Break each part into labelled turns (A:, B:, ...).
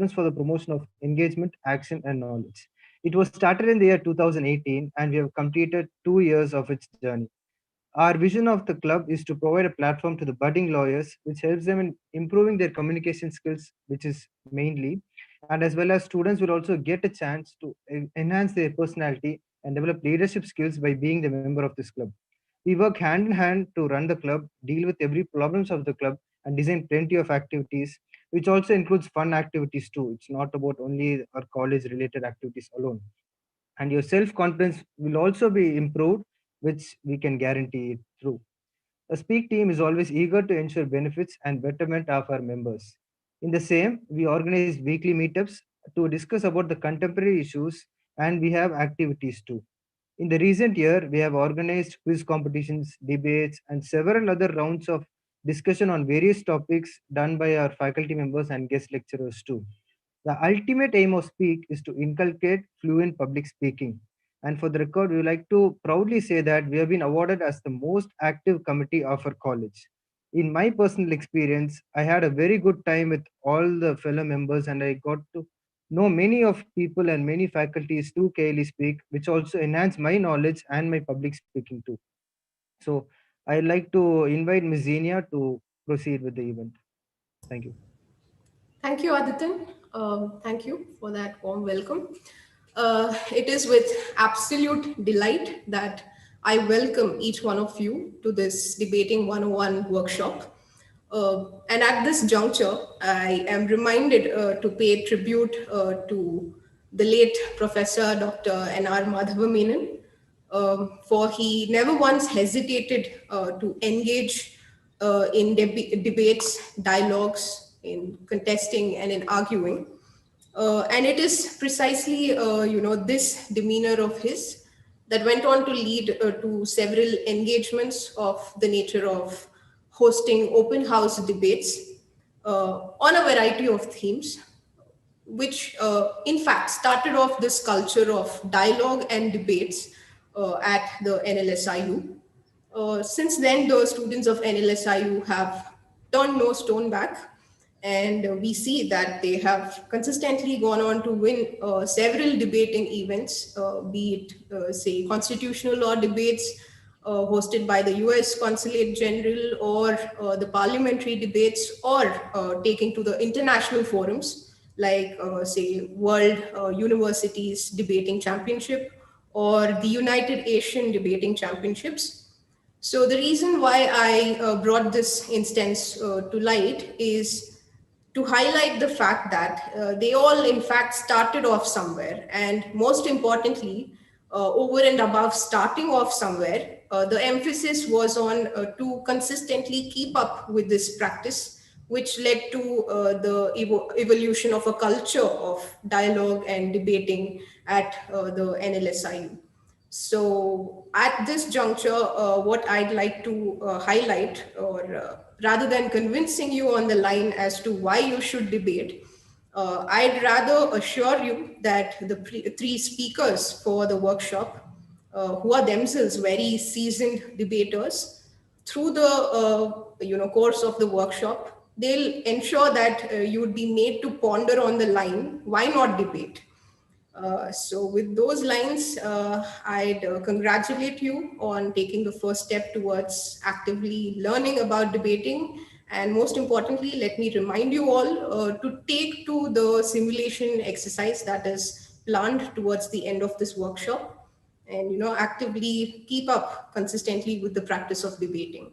A: for the promotion of engagement, action, and knowledge. It was started in the year 2018, and we have completed 2 years of its journey. Our vision of the club is to provide a platform to the budding lawyers, which helps them in improving their communication skills, which is mainly, and as well as students will also get a chance to enhance their personality and develop leadership skills by being the member of this club. We work hand in hand to run the club, deal with every problems of the club, and design plenty of activities, which also includes fun activities too. It's not about only our college-related activities alone. And your self-confidence will also be improved, which we can guarantee it through. A Speak team is always eager to ensure benefits and betterment of our members. In the same, we organize weekly meetups to discuss about the contemporary issues, and we have activities too. In the recent year, we have organized quiz competitions, debates, and several other rounds of discussion on various topics done by our faculty members and guest lecturers too. The ultimate aim of Speak is to inculcate fluent public speaking. And for the record, we would like to proudly say that we have been awarded as the most active committee of our college. In my personal experience, I had a very good time with all the fellow members, and I got to know many of people and many faculties through KLE Speak, which also enhanced my knowledge and my public speaking too. So I'd like to invite Ms. Zenia to proceed with the event. Thank you.
B: Thank you, Adityan. Thank you for that warm welcome. It is with absolute delight that I welcome each one of you to this Debating 101 workshop. And at this juncture, I am reminded to pay tribute to the late Professor Dr. N.R. Madhava Menon, for he never once hesitated to engage in debates, dialogues, in contesting and in arguing. And it is precisely, this demeanor of his that went on to lead to several engagements of the nature of hosting open house debates on a variety of themes, which in fact started off this culture of dialogue and debates at the NLSIU. Since then, the students of NLSIU have turned no stone back, and we see that they have consistently gone on to win several debating events, be it, say, constitutional law debates hosted by the US Consulate General, or the parliamentary debates, or taking to the international forums like, say, World Universities Debating Championship or the United Asian Debating Championships. So the reason why I brought this instance to light is to highlight the fact that they all in fact started off somewhere, and most importantly, over and above starting off somewhere, the emphasis was on to consistently keep up with this practice, which led to the evolution of a culture of dialogue and debating at the NLSIU. So at this juncture, what I'd like to highlight, or rather than convincing you on the line as to why you should debate, I'd rather assure you that the three speakers for the workshop, who are themselves very seasoned debaters, through the course of the workshop, they'll ensure that you would be made to ponder on the line, why not debate? So with those lines, I'd congratulate you on taking the first step towards actively learning about debating. And most importantly, let me remind you all to take to the simulation exercise that is planned towards the end of this workshop, and actively keep up consistently with the practice of debating.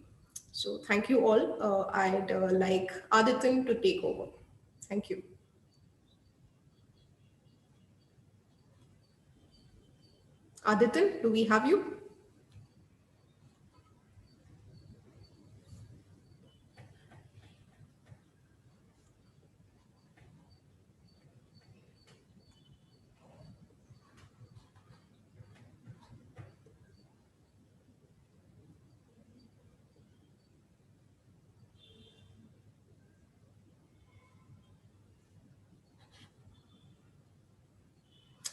B: So thank you all. I'd like Adityan to take over. Thank you. Adityan, do we have you?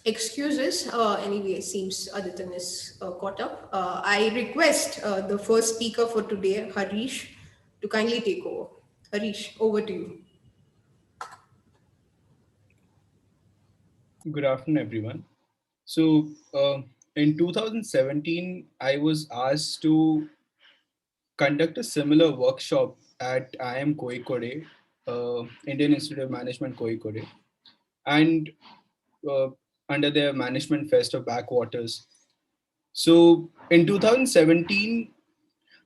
B: Excuses. Anyway, it seems Adityan is caught up. I request the first speaker for today, Harish, to kindly take over. Harish, over to you.
C: Good afternoon, everyone. So, in 2017, I was asked to conduct a similar workshop at IIM Kozhikode, Indian Institute of Management Kozhikode, and uh, under their Management Fest of Backwaters. So, in 2017,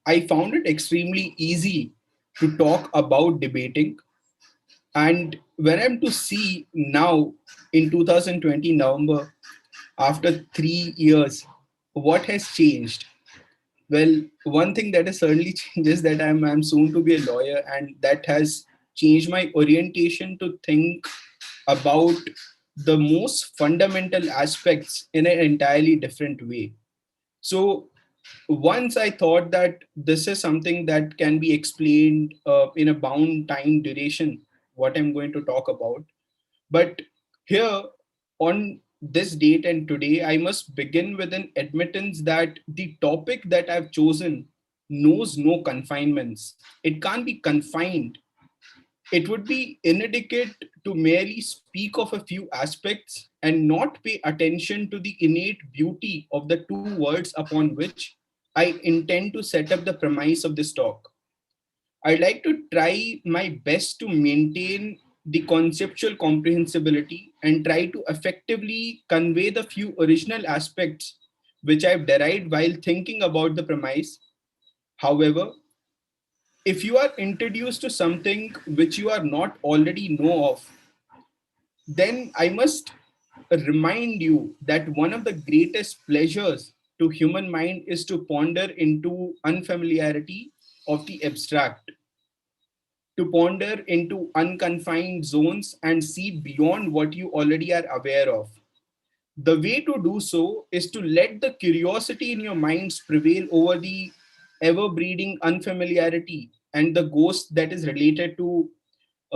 C: I found it extremely easy to talk about debating. And when I'm to see now in 2020 November, after 3 years, what has changed? Well, one thing that has certainly changed is that I'm soon to be a lawyer, and that has changed my orientation to think about the most fundamental aspects in an entirely different way. So once I thought that this is something that can be explained in a bound time duration, what I'm going to talk about. But here, on this date and today, I must begin with an admittance that the topic that I've chosen knows no confinements. It can't be confined. It would be inadequate to merely speak of a few aspects and not pay attention to the innate beauty of the two words upon which I intend to set up the premise of this talk. I'd like to try my best to maintain the conceptual comprehensibility and try to effectively convey the few original aspects which I've derived while thinking about the premise. However, if you are introduced to something which you are not already know of, then I must remind you that one of the greatest pleasures to human mind is to ponder into unfamiliarity of the abstract, to ponder into unconfined zones and see beyond what you already are aware of. The way to do so is to let the curiosity in your minds prevail over the ever breeding unfamiliarity and the ghost that is related to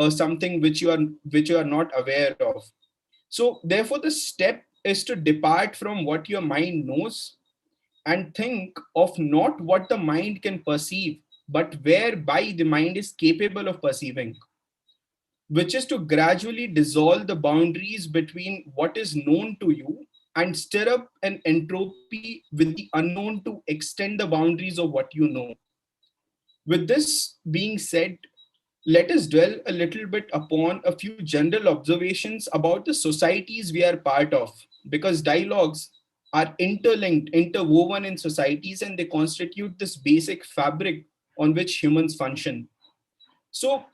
C: something which you are not aware of. So therefore the step is to depart from what your mind knows and think of not what the mind can perceive, but whereby the mind is capable of perceiving, which is to gradually dissolve the boundaries between what is known to you and stir up an entropy with the unknown to extend the boundaries of what you know. With this being said, let us dwell a little bit upon a few general observations about the societies we are part of, because dialogues are interlinked, interwoven in societies, and they constitute this basic fabric on which humans function. So,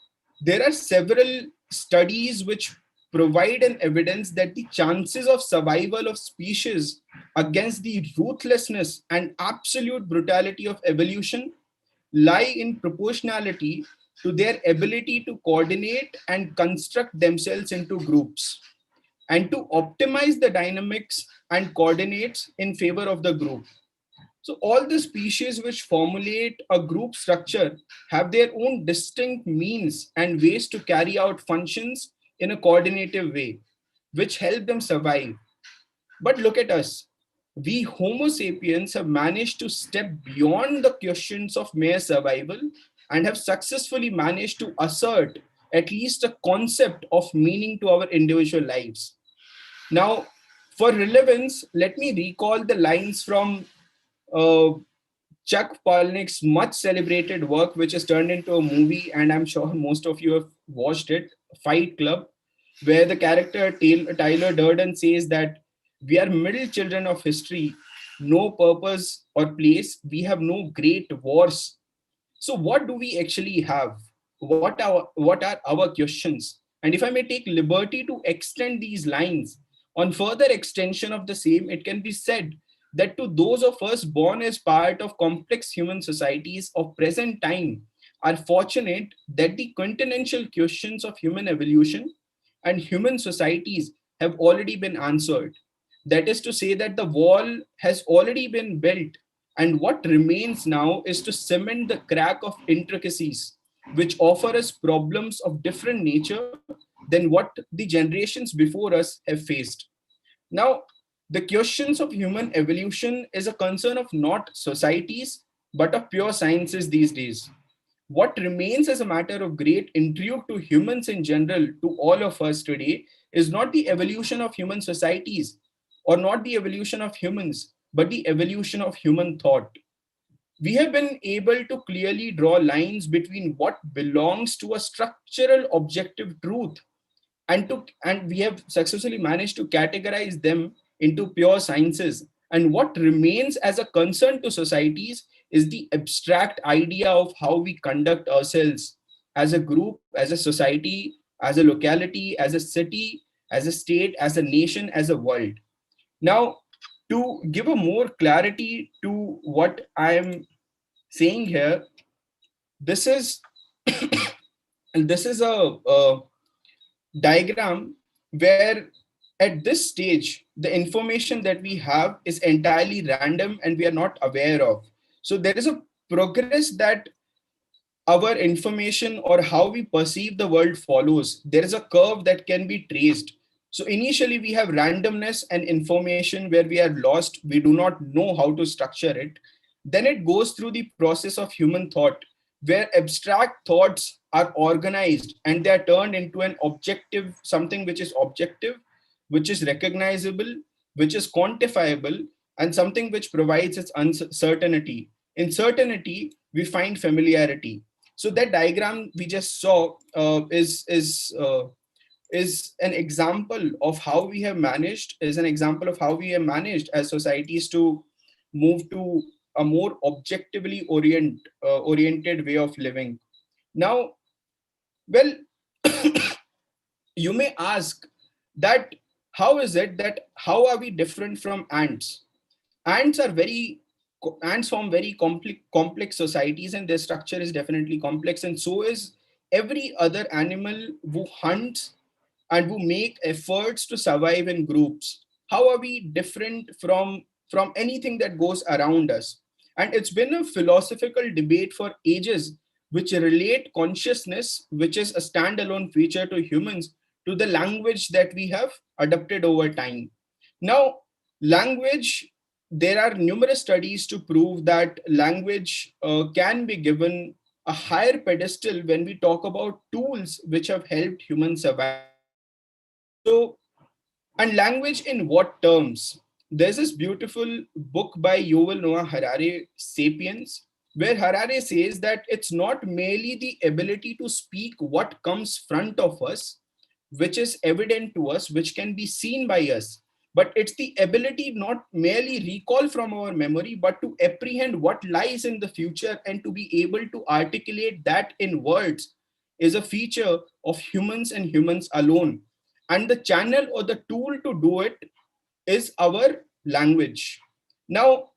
C: there are several studies which provide an evidence that the chances of survival of species against the ruthlessness and absolute brutality of evolution lie in proportionality to their ability to coordinate and construct themselves into groups and to optimize the dynamics and coordinates in favor of the group. So all the species which formulate a group structure have their own distinct means and ways to carry out functions in a coordinative way, which help them survive. But look at us. We Homo sapiens have managed to step beyond the questions of mere survival and have successfully managed to assert at least a concept of meaning to our individual lives. Now, for relevance, let me recall the lines from uh, Chuck Palahniuk's much celebrated work, which is turned into a movie, and I'm sure most of you have watched it, Fight Club, where the character Tyler Durden says that we are middle children of history, no purpose or place, we have no great wars. So what do we actually have? What are our questions? And if I may take liberty to extend these lines, on further extension of the same, it can be said that to those of us born as part of complex human societies of present time are fortunate that the continental questions of human evolution and human societies have already been answered. That is to say that the wall has already been built, and what remains now is to cement the crack of intricacies, which offer us problems of different nature than what the generations before us have faced. Now, the questions of human evolution is a concern of not societies, but of pure sciences these days. What remains as a matter of great intrigue to humans in general, to all of us today, is not the evolution of human societies or not the evolution of humans, but the evolution of human thought. We have been able to clearly draw lines between what belongs to a structural objective truth and we have successfully managed to categorize them into pure sciences. And what remains as a concern to societies is the abstract idea of how we conduct ourselves as a group, as a society, as a locality, as a city, as a state, as a nation, as a world. Now, to give a more clarity to what I am saying here, this is this is a diagram where at this stage the information that we have is entirely random and we are not aware of. So there is a progress that our information or how we perceive the world follows. There is a curve that can be traced. So initially we have randomness and information where we are lost, we do not know how to structure it. Then it goes through the process of human thought, where abstract thoughts are organized and they are turned into an objective, something which is recognizable, which is quantifiable, and something which provides its uncertainty. In certainty we find familiarity. So that diagram we just saw is an example of how we have managed, is an example of how we have managed as societies to move to a more objectively oriented way of living. Now, well, you may ask that how is it that how are we different from ants? Ants are very ants form very complex societies, and their structure is definitely complex, and so is every other animal who hunts and who make efforts to survive in groups. How are we different from anything that goes around us? And it's been a philosophical debate for ages which relate consciousness, which is a standalone feature to humans, to the language that we have adopted over time. Now, language, there are numerous studies to prove that language can be given a higher pedestal when we talk about tools which have helped humans survive. So, and language in what terms? There's this beautiful book by Yuval Noah Harari, Sapiens, where Harari says that it's not merely the ability to speak what comes front of us, which is evident to us, which can be seen by us, but it's the ability not merely recall from our memory, but to apprehend what lies in the future and to be able to articulate that in words is a feature of humans and humans alone. And the channel or the tool to do it is our language. Now,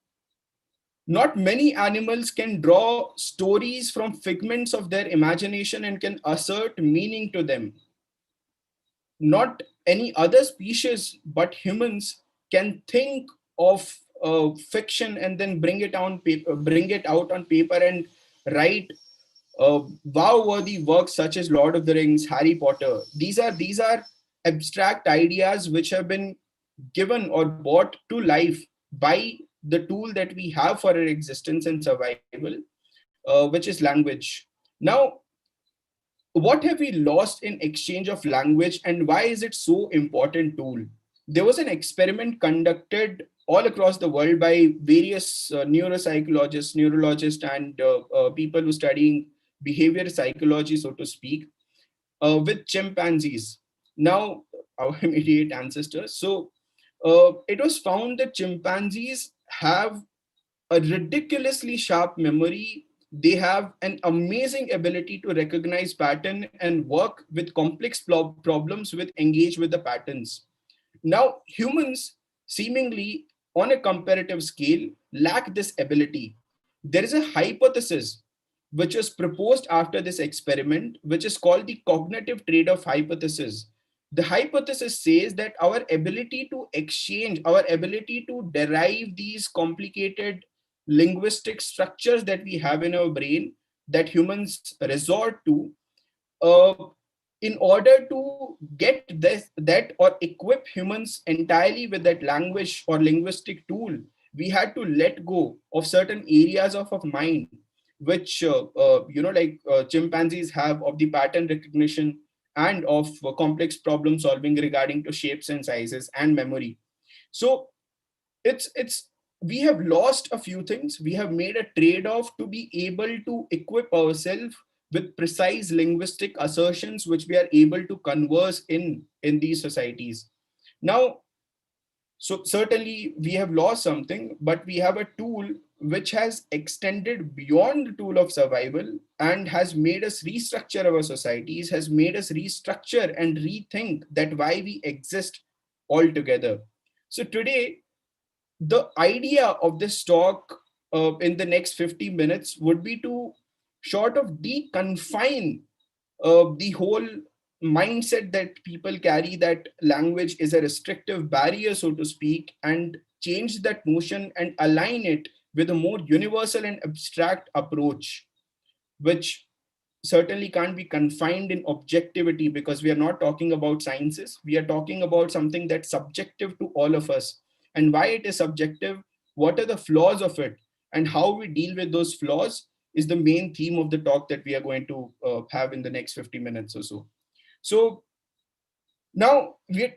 C: not many animals can draw stories from figments of their imagination and can assert meaning to them. Not any other species but humans can think of fiction and then bring it out on paper and write wow-worthy works such as Lord of the Rings, Harry Potter. These are abstract ideas which have been given or brought to life by the tool that we have for our existence and survival, which is language. Now, what have we lost in exchange of language, and why is it so important tool? There was an experiment conducted all across the world by various neuropsychologists, neurologists, and people who studying behavior psychology, so to speak, with chimpanzees. Now, our immediate ancestors. So, it was found that chimpanzees have a ridiculously sharp memory. They have an amazing ability to recognize pattern and work with complex problems with engage with the patterns. Now, humans seemingly on a comparative scale lack this ability. There is a hypothesis which was proposed after this experiment, which is called the cognitive trade-off hypothesis. The hypothesis says that our ability to exchange, our ability to derive these complicated linguistic structures that we have in our brain that humans resort to, uh, in order to get that or equip humans entirely with that language or linguistic tool, we had to let go of certain areas of mind, which chimpanzees have of the pattern recognition and of complex problem solving regarding to shapes and sizes and memory. So it's we have lost a few things. We have made a trade-off to be able to equip ourselves with precise linguistic assertions which we are able to converse in these societies. Now, so certainly we have lost something, but we have a tool which has extended beyond the tool of survival and has made us restructure our societies, has made us restructure and rethink that why we exist altogether. So today, the idea of this talk in the next 50 minutes would be to sort of deconfine the whole mindset that people carry that language is a restrictive barrier, so to speak, and change that notion and align it with a more universal and abstract approach, which certainly can't be confined in objectivity, because we are not talking about sciences. We are talking about something that's subjective to all of us. And why it is subjective, what are the flaws of it, and how we deal with those flaws is the main theme of the talk that we are going to have in the next 50 minutes or so. So now we're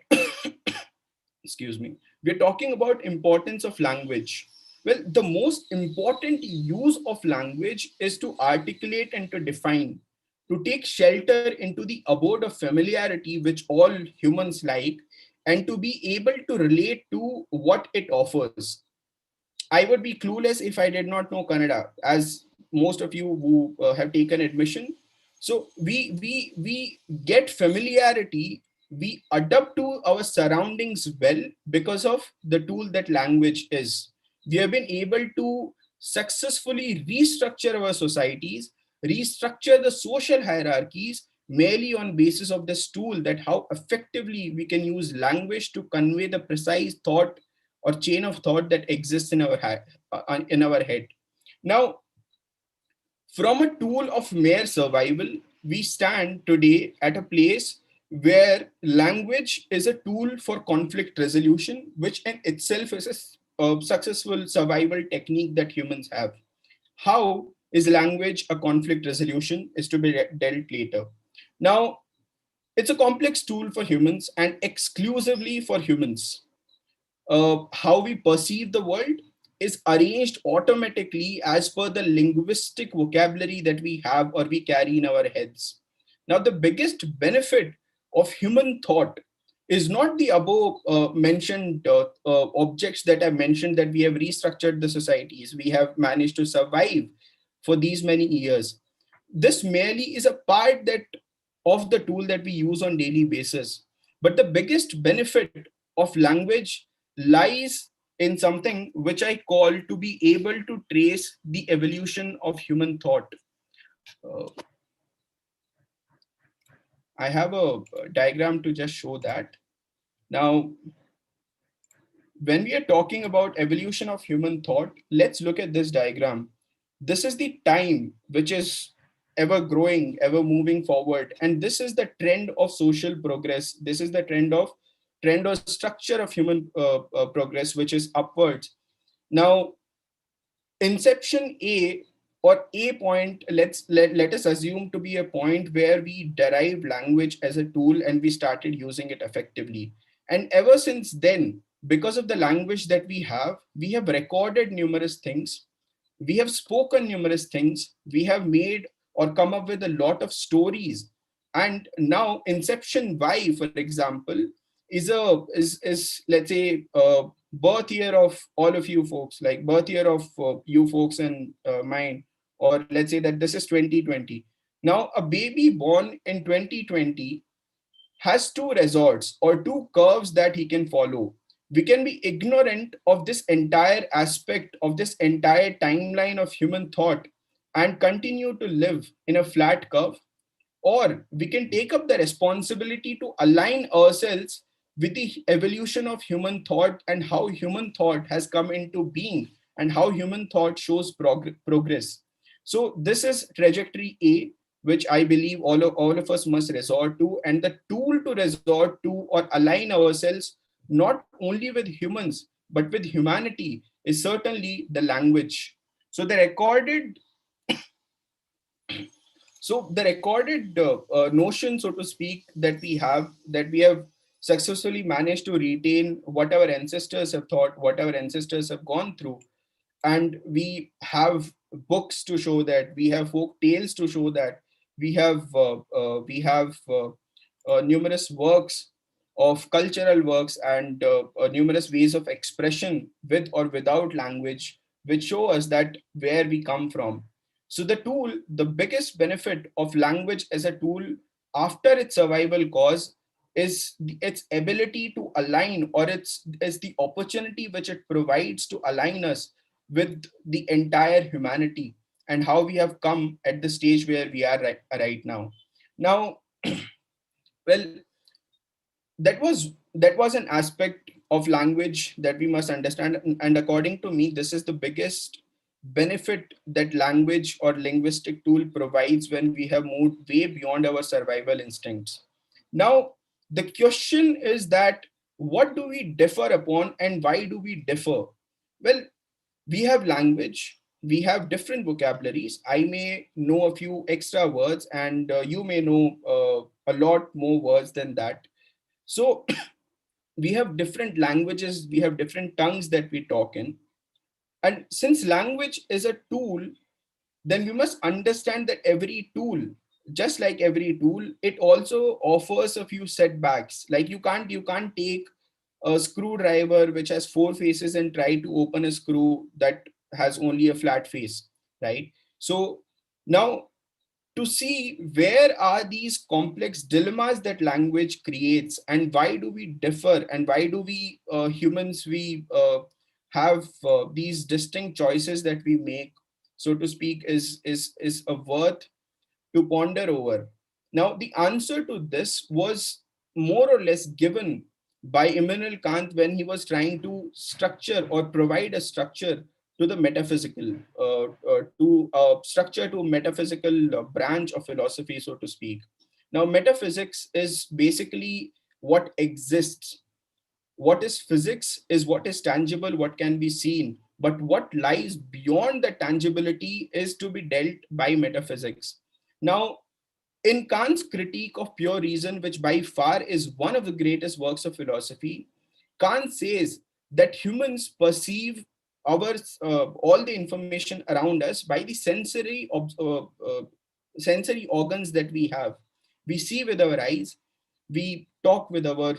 C: excuse me, we're talking about importance of language. Well, the most important use of language is to articulate and to define, to take shelter into the abode of familiarity which all humans like, and to be able to relate to what it offers. I would be clueless if I did not know Kannada, as most of you who have taken admission. So we get familiarity, we adapt to our surroundings well because of the tool that language is. We have been able to successfully restructure our societies, restructure the social hierarchies merely on basis of this tool, that how effectively we can use language to convey the precise thought or chain of thought that exists in our head. Now, from a tool of mere survival, we stand today at a place where language is a tool for conflict resolution, which in itself is a successful survival technique that humans have. How is language a conflict resolution is to be dealt later. Now, it's a complex tool for humans and exclusively for humans. How we perceive the world is arranged automatically as per the linguistic vocabulary that we have or we carry in our heads. Now, the biggest benefit of human thought is not the above mentioned objects that I mentioned, that we have restructured the societies, we have managed to survive for these many years. This merely is a part that of the tool that we use on daily basis. But the biggest benefit of language lies in something which I call to be able to trace the evolution of human thought. Uh, I have a diagram to just show that. Now, when we are talking about evolution of human thought, let's look at this diagram. This is the time which is ever growing, ever moving forward. And this is the trend of social progress. This is the trend or structure of human progress, which is upwards. Now, inception A, or A point, let us assume to be a point where we derived language as a tool and we started using it effectively. And ever since then, because of the language that we have recorded numerous things, we have spoken numerous things, we have made or come up with a lot of stories. And now inception Y, for example, is let's say birth year of all of you folks, like birth year of you folks and mine, or let's say that this is 2020. Now a baby born in 2020 has two resorts or two curves that he can follow. We can be ignorant of this entire aspect of this entire timeline of human thought and continue to live in a flat curve, or we can take up the responsibility to align ourselves with the evolution of human thought and how human thought has come into being and how human thought shows progress. So this is trajectory A, which I believe all of us must resort to, and the tool to resort to or align ourselves not only with humans but with humanity is certainly the language. So the recorded So the recorded notion, so to speak, that we have successfully managed to retain what our ancestors have thought, what our ancestors have gone through, and we have books to show that, we have folk tales to show that, we have numerous works of cultural works, and numerous ways of expression with or without language, which show us that where we come from. So the biggest benefit of language as a tool after its survival cause is its ability to align, or its is the opportunity which it provides to align us with the entire humanity, and how we have come at the stage where we are right now. Now, well, that was an aspect of language that we must understand, and according to me, this is the biggest benefit that language or linguistic tool provides when we have moved way beyond our survival instincts. Now, the question is that, what do we differ upon, and why do we differ? Well, we have language, we have different vocabularies. I may know a few extra words, and you may know a lot more words than that. So we have different languages, we have different tongues that we talk in. And since language is a tool, then we must understand that every tool, just like every tool, it also offers a few setbacks. Like you can't take a screwdriver which has four faces and try to open a screw that has only a flat face, right? So now, to see where are these complex dilemmas that language creates, and why do we differ, and why do we humans, we have these distinct choices that we make, so to speak, is a worth to ponder over. Now, the answer to this was more or less given by Immanuel Kant when he was trying to structure or provide a structure to the metaphysical, to structure to metaphysical branch of philosophy, so to speak. Now, metaphysics is basically what exists. What is physics is what is tangible, what can be seen. But what lies beyond the tangibility is to be dealt by metaphysics. Now, in Kant's critique of pure reason, which by far is one of the greatest works of philosophy, Kant says that humans perceive our all the information around us by the sensory organs that we have. We see with our eyes, we talk with our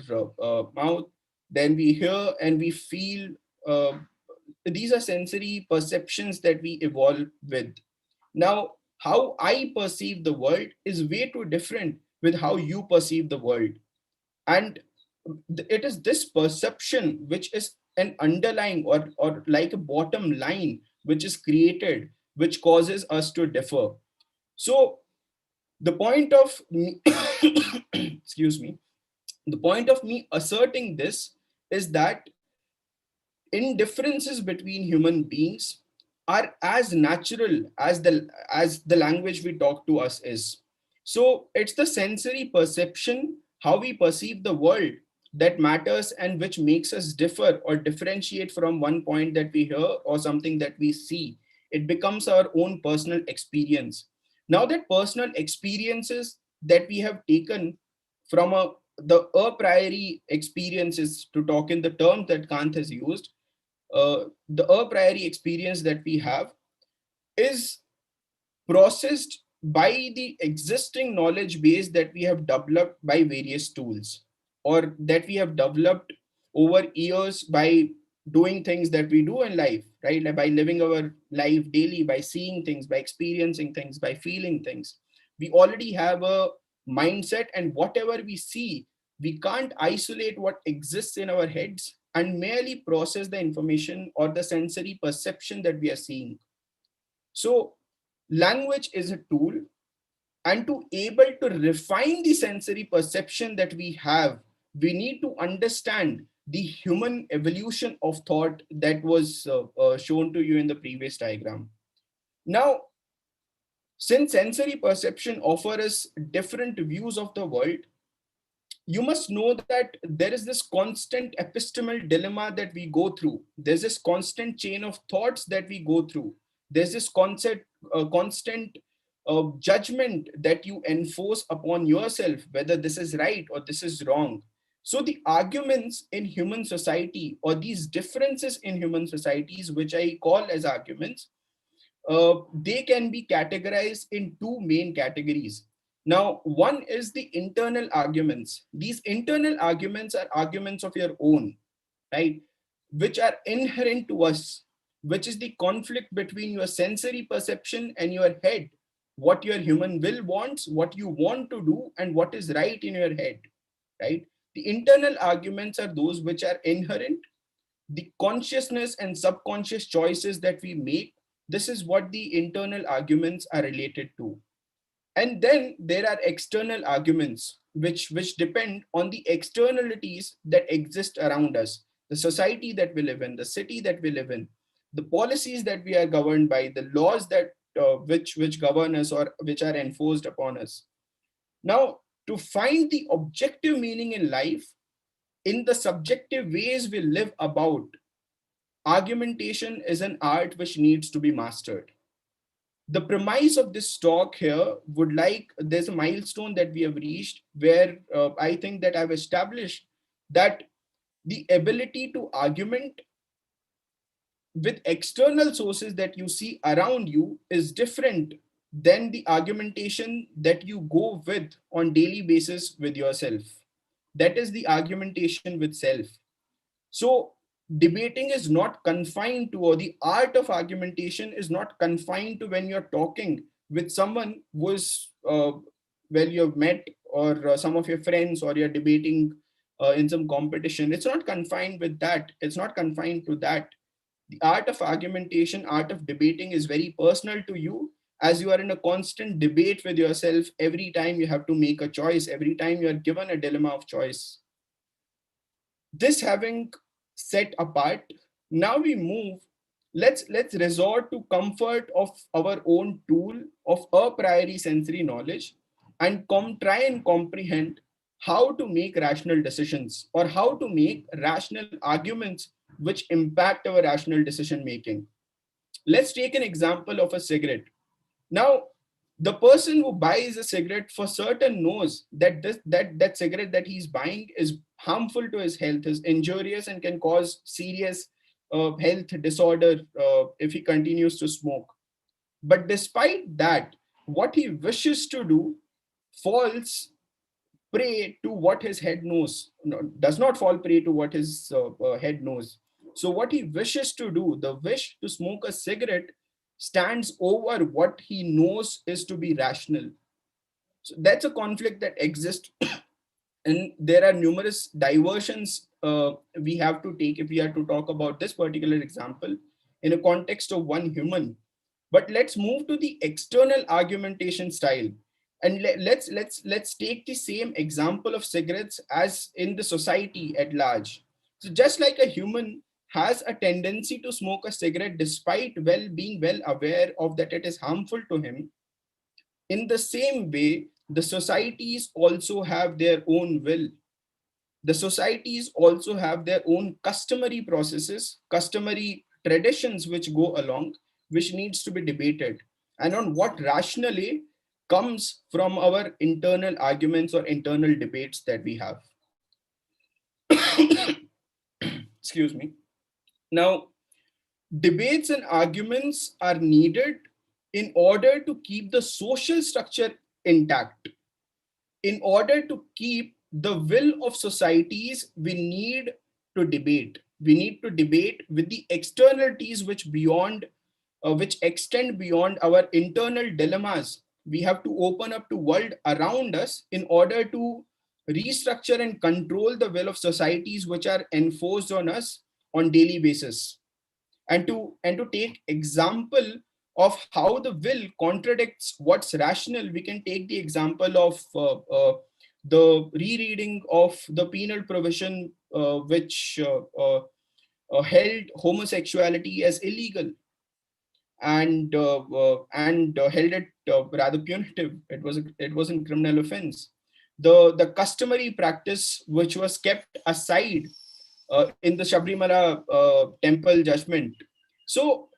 C: mouth, then we hear and we feel. Uh, these are sensory perceptions that we evolve with. Now, how I perceive the world is way too different with how you perceive the world. And it is this perception which is an underlying, or like a bottom line, which is created, which causes us to differ. So the point of me, excuse me, the point of me asserting this is that indifferences between human beings are as natural as the language we talk to us is. So it's the sensory perception, how we perceive the world, that matters, and which makes us differ or differentiate from one point that we hear or something that we see. It becomes our own personal experience. Now, that personal experiences that we have taken from the a priori experiences, to talk in the terms that Kant has used, the a priori experience that we have is processed by the existing knowledge base that we have developed by various tools, or that we have developed over years by doing things that we do in life, right? Like by living our life daily, by seeing things, by experiencing things, by feeling things. We already have a mindset, and whatever we see, we can't isolate what exists in our heads and merely process the information or the sensory perception that we are seeing. So language is a tool, and to able to refine the sensory perception that we have, we need to understand the human evolution of thought that was shown to you in the previous diagram. Now, since sensory perception offers us different views of the world, you must know that there is this constant epistemal dilemma that we go through. There's this constant chain of thoughts that we go through. There's this constant judgment that you enforce upon yourself, whether this is right or this is wrong. So the arguments in human society, or these differences in human societies, which I call as arguments, they can be categorized in two main categories. Now, one is the internal arguments. These internal arguments are arguments of your own, right? Which are inherent to us, which is the conflict between your sensory perception and your head, what your human will wants, what you want to do, and what is right in your head, right? The internal arguments are those which are inherent, the consciousness and subconscious choices that we make. This is what the internal arguments are related to. And then there are external arguments which depend on the externalities that exist around us, the society that we live in, the city that we live in, the policies that we are governed by, the laws that which govern us or which are enforced upon us. Now, to find the objective meaning in life in the subjective ways we live about, argumentation is an art which needs to be mastered. The premise of this talk here would like, there's a milestone that we have reached where I think that I've established that the ability to argument with external sources that you see around you is different than the argumentation that you go with on daily basis with yourself. That is the argumentation with self. So debating is not confined to, or the art of argumentation is not confined to when you're talking with someone who is, well, you've met, or some of your friends, or you're debating in some competition. It's not confined with that. It's not confined to that. The art of argumentation, art of debating is very personal to you, as you are in a constant debate with yourself every time you have to make a choice, every time you are given a dilemma of choice. This having set apart, now we move, let's resort to comfort of our own tool of a priori sensory knowledge, and try and comprehend how to make rational decisions, or how to make rational arguments which impact our rational decision making. Let's take an example of a cigarette. Now, the person who buys a cigarette for certain knows that that cigarette that he's buying is harmful to his health, is injurious, and can cause serious health disorder if he continues to smoke. But despite that, what he wishes to do falls prey to what his head knows, no, does not fall prey to what his head knows. So what he wishes to do, the wish to smoke a cigarette, stands over what he knows is to be rational. So that's a conflict that exists. And there are numerous diversions we have to take if we are to talk about this particular example in a context of one human. But let's move to the external argumentation style, and let's take the same example of cigarettes as in the society at large. So just like a human has a tendency to smoke a cigarette despite being well aware of that it is harmful to him, in the same way the societies also have their own will. The societies also have their own customary processes, customary traditions which go along, which needs to be debated, and on what rationally comes from our internal arguments or internal debates that we have. Excuse me. Now, debates and arguments are needed in order to keep the social structure intact. In order to keep the will of societies, we need to debate. We need to debate with the externalities which extend beyond our internal dilemmas. We have to open up to world around us in order to restructure and control the will of societies which are enforced on us on daily basis. And to take example of how the will contradicts what's rational, we can take the example of the rereading of the penal provision which held homosexuality as illegal, and held it rather punitive. It was a criminal offense. The customary practice which was kept aside in the Sabrimala temple judgment. So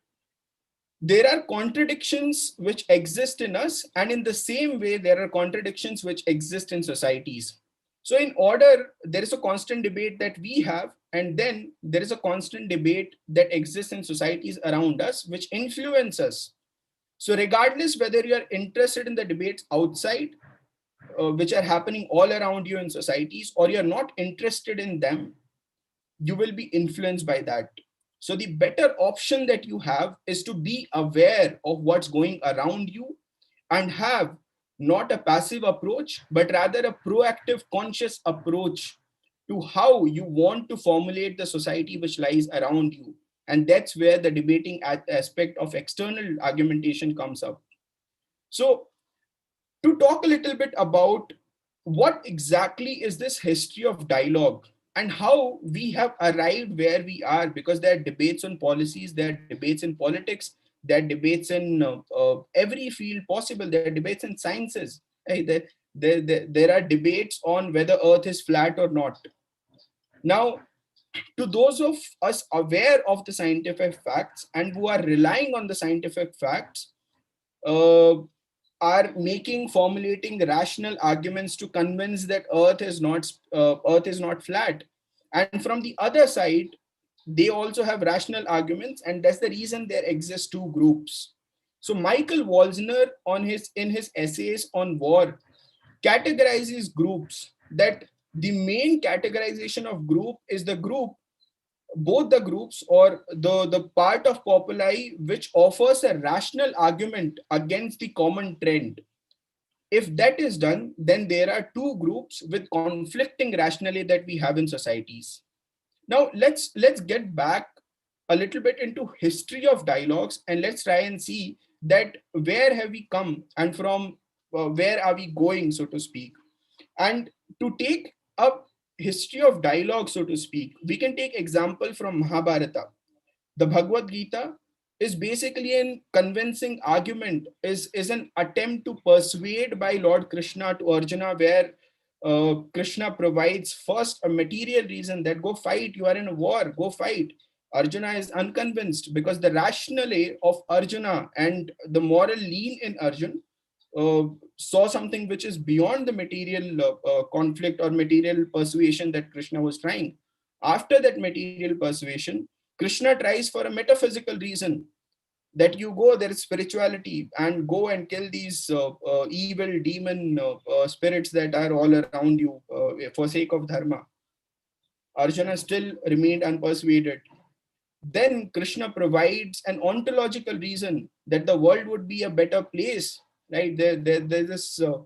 C: there are contradictions which exist in us, and in the same way, there are contradictions which exist in societies. So, in order, there is a constant debate that we have, and then there is a constant debate that exists in societies around us, which influence us. So, regardless whether you are interested in the debates outside, which are happening all around you in societies, or you're not interested in them, you will be influenced by that. So the better option that you have is to be aware of what's going around you and have not a passive approach, but rather a proactive, conscious approach to how you want to formulate the society which lies around you. And that's where the debating aspect of external argumentation comes up. So to talk a little bit about what exactly is this history of dialogue and how we have arrived where we are, because there are debates on policies, there are debates in politics, there are debates in every field possible, there are debates in sciences. Hey, there are debates on whether earth is flat or not. Now, to those of us aware of the scientific facts and who are relying on the scientific facts, uh, are formulating rational arguments to convince that earth is not flat. And from the other side, they also have rational arguments, and that's the reason there exist two groups. So Michael Walzner, in his essays on war, categorizes groups, that the main categorization of group is the group, both the groups, or the part of populi which offers a rational argument against the common trend. If that is done, then there are two groups with conflicting rationale that we have in societies. Now let's get back a little bit into history of dialogues, and let's try and see that where have we come, and from where are we going, so to speak. And to take up history of dialogue, so to speak, we can take example from Mahabharata. The Bhagavad Gita is basically an convincing argument, is an attempt to persuade by Lord Krishna to Arjuna, where Krishna provides first a material reason that go fight, you are in a war, go fight. Arjuna is unconvinced because the rationale of Arjuna and the moral lean in Arjun saw something which is beyond the material conflict or material persuasion that Krishna was trying. After that material persuasion, Krishna tries for a metaphysical reason, that you go, there is spirituality, and go and kill these evil demon spirits that are all around you for sake of dharma. Arjuna still remained unpersuaded. Then Krishna provides an ontological reason that the world would be a better place, right? There's this uh,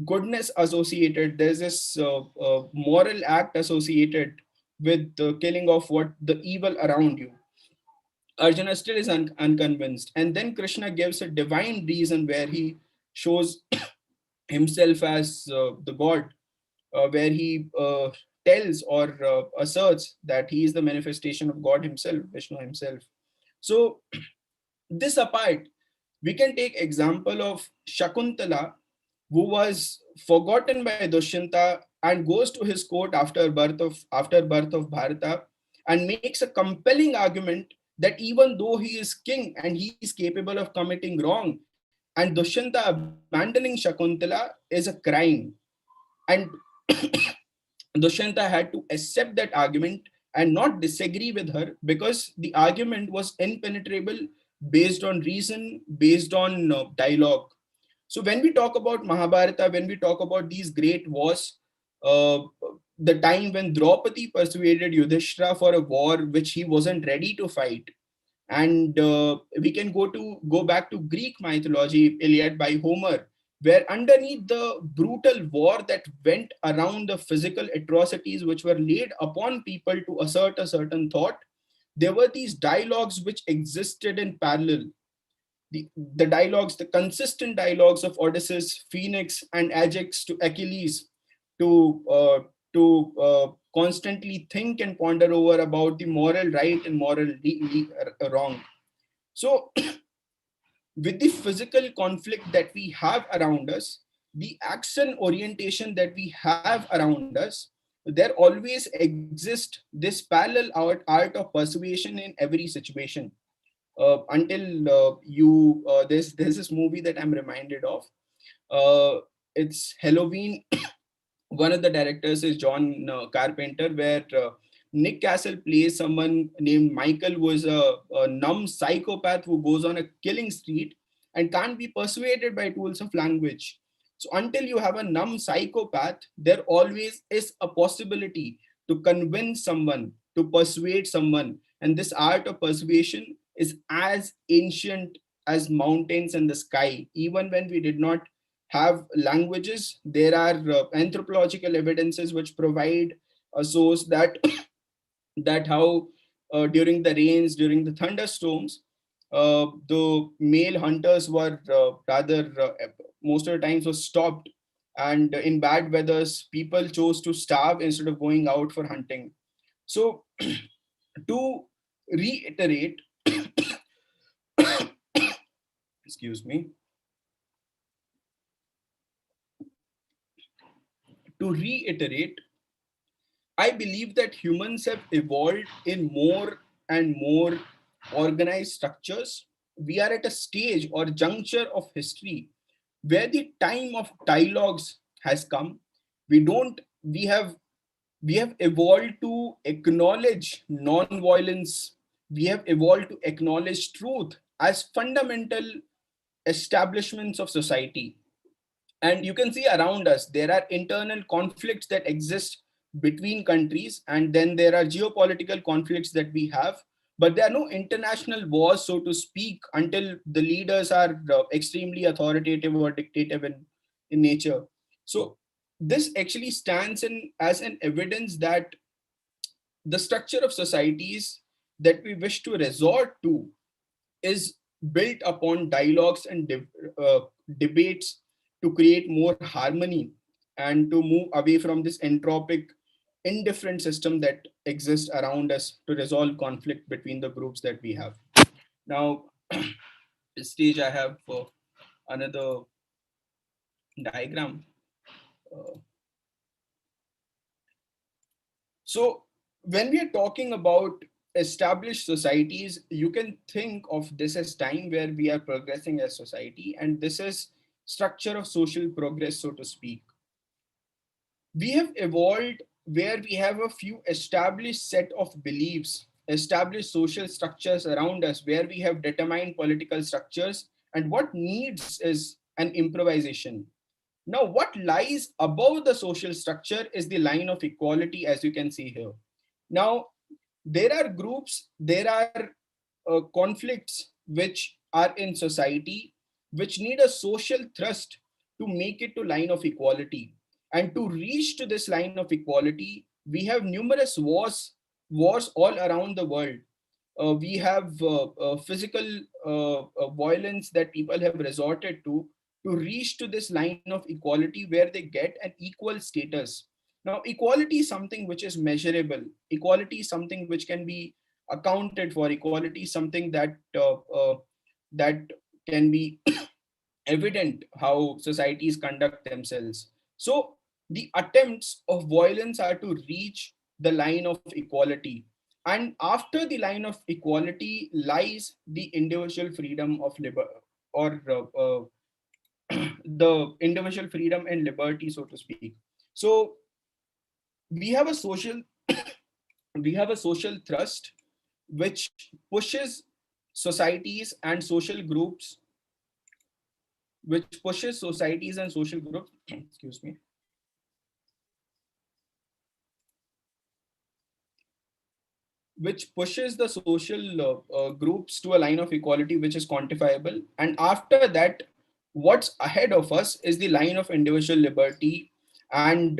C: goodness associated. There's this moral act associated with the killing of what the evil around you. Arjuna still is unconvinced, and then Krishna gives a divine reason where he shows himself as the god, where he tells or asserts that he is the manifestation of God himself, Vishnu himself. So this apart, we can take example of Shakuntala, who was forgotten by Dushyanta and goes to his court after birth of Bharata, and makes a compelling argument that even though he is king and he is capable of committing wrong, and Dushyanta abandoning Shakuntala is a crime, and Dushyanta had to accept that argument and not disagree with her, because the argument was impenetrable, based on reason, based on dialogue. So when we talk about Mahabharata, when we talk about these great wars, uh, the time when Draupadi persuaded Yudhishthira for a war which he wasn't ready to fight, and we can go back to Greek mythology, Iliad by Homer, where underneath the brutal war that went around, the physical atrocities which were laid upon people to assert a certain thought, there were these dialogues which existed in parallel. The dialogues, the consistent dialogues of Odysseus, Phoenix, and Ajax to Achilles, to constantly think and ponder over about the moral right and moral wrong. So, with the physical conflict that we have around us, the action orientation that we have around us, there always exists this parallel art of persuasion in every situation. Until there's this movie that I'm reminded of. It's Halloween. One of the directors is John Carpenter, where Nick Castle plays someone named Michael, who is a numb psychopath who goes on a killing streak and can't be persuaded by tools of language. So until you have a numb psychopath, there always is a possibility to convince someone, to persuade someone. And this art of persuasion is as ancient as mountains and the sky. Even when we did not have languages, there are anthropological evidences which provide a source that that how during the rains, during the thunderstorms, the male hunters were rather most of the times was stopped, and in bad weathers, people chose to starve instead of going out for hunting. So to reiterate, excuse me, to reiterate, I believe that humans have evolved in more and more organized structures. We are at a stage or juncture of history where the time of dialogues has come. We don't, we have evolved to acknowledge non-violence. We have evolved to acknowledge truth as fundamental establishments of society. And you can see around us there are internal conflicts that exist between countries, and then there are geopolitical conflicts that we have, but there are no international wars, so to speak, until the leaders are extremely authoritative or dictative in nature. So this actually stands in as an evidence that the structure of societies that we wish to resort to is built upon dialogues and debates to create more harmony and to move away from this entropic, indifferent system that exists around us to resolve conflict between the groups that we have. Now, this stage I have another diagram. Uh, So, when we are talking about established societies, you can think of this as time where we are progressing as society, and this is structure of social progress, so to speak. We have evolved where we have a few established set of beliefs, established social structures around us, where we have determined political structures, and what needs is an improvisation. Now, what lies above the social structure is the line of equality, as you can see here. Now, there are groups, there are conflicts which are in society, which need a social thrust to make it to line of equality. And to reach to this line of equality, we have numerous wars all around the world. We have physical violence that people have resorted to reach to this line of equality where they get an equal status. Now, equality is something which is measurable. Equality is something which can be accounted for. Equality is something that can be evident how societies conduct themselves. So the attempts of violence are to reach the line of equality. And after the line of equality lies the individual freedom of liberty, or the individual freedom and liberty, so to speak. So we have a social we have a social thrust which pushes societies and social groups, excuse me, which pushes the social groups to a line of equality which is quantifiable. And after that, what's ahead of us is the line of individual liberty and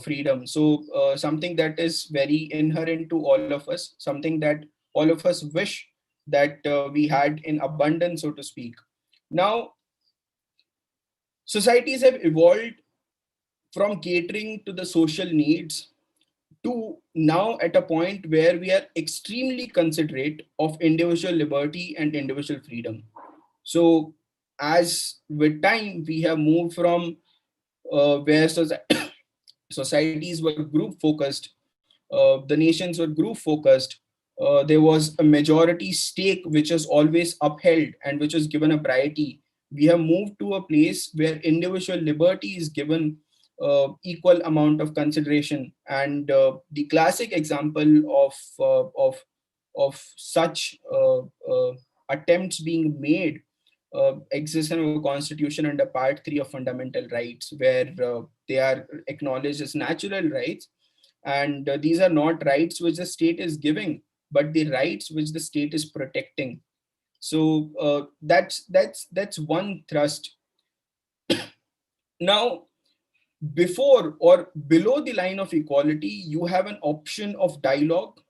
C: freedom. So something that is very inherent to all of us, something that all of us wish that we had in abundance, so to speak. Now, societies have evolved from catering to the social needs to now at a point where we are extremely considerate of individual liberty and individual freedom. So, as with time, we have moved from where Societies were group focused. The nations were group focused. There was a majority stake which is always upheld and which is given a priority. We have moved to a place where individual liberty is given equal amount of consideration. And the classic example of such attempts being made exists in our constitution under part 3 of fundamental rights, where they are acknowledged as natural rights, and these are not rights which the state is giving, but the rights which the state is protecting. So that's one thrust. Now, before or below the line of equality, you have an option of dialogue,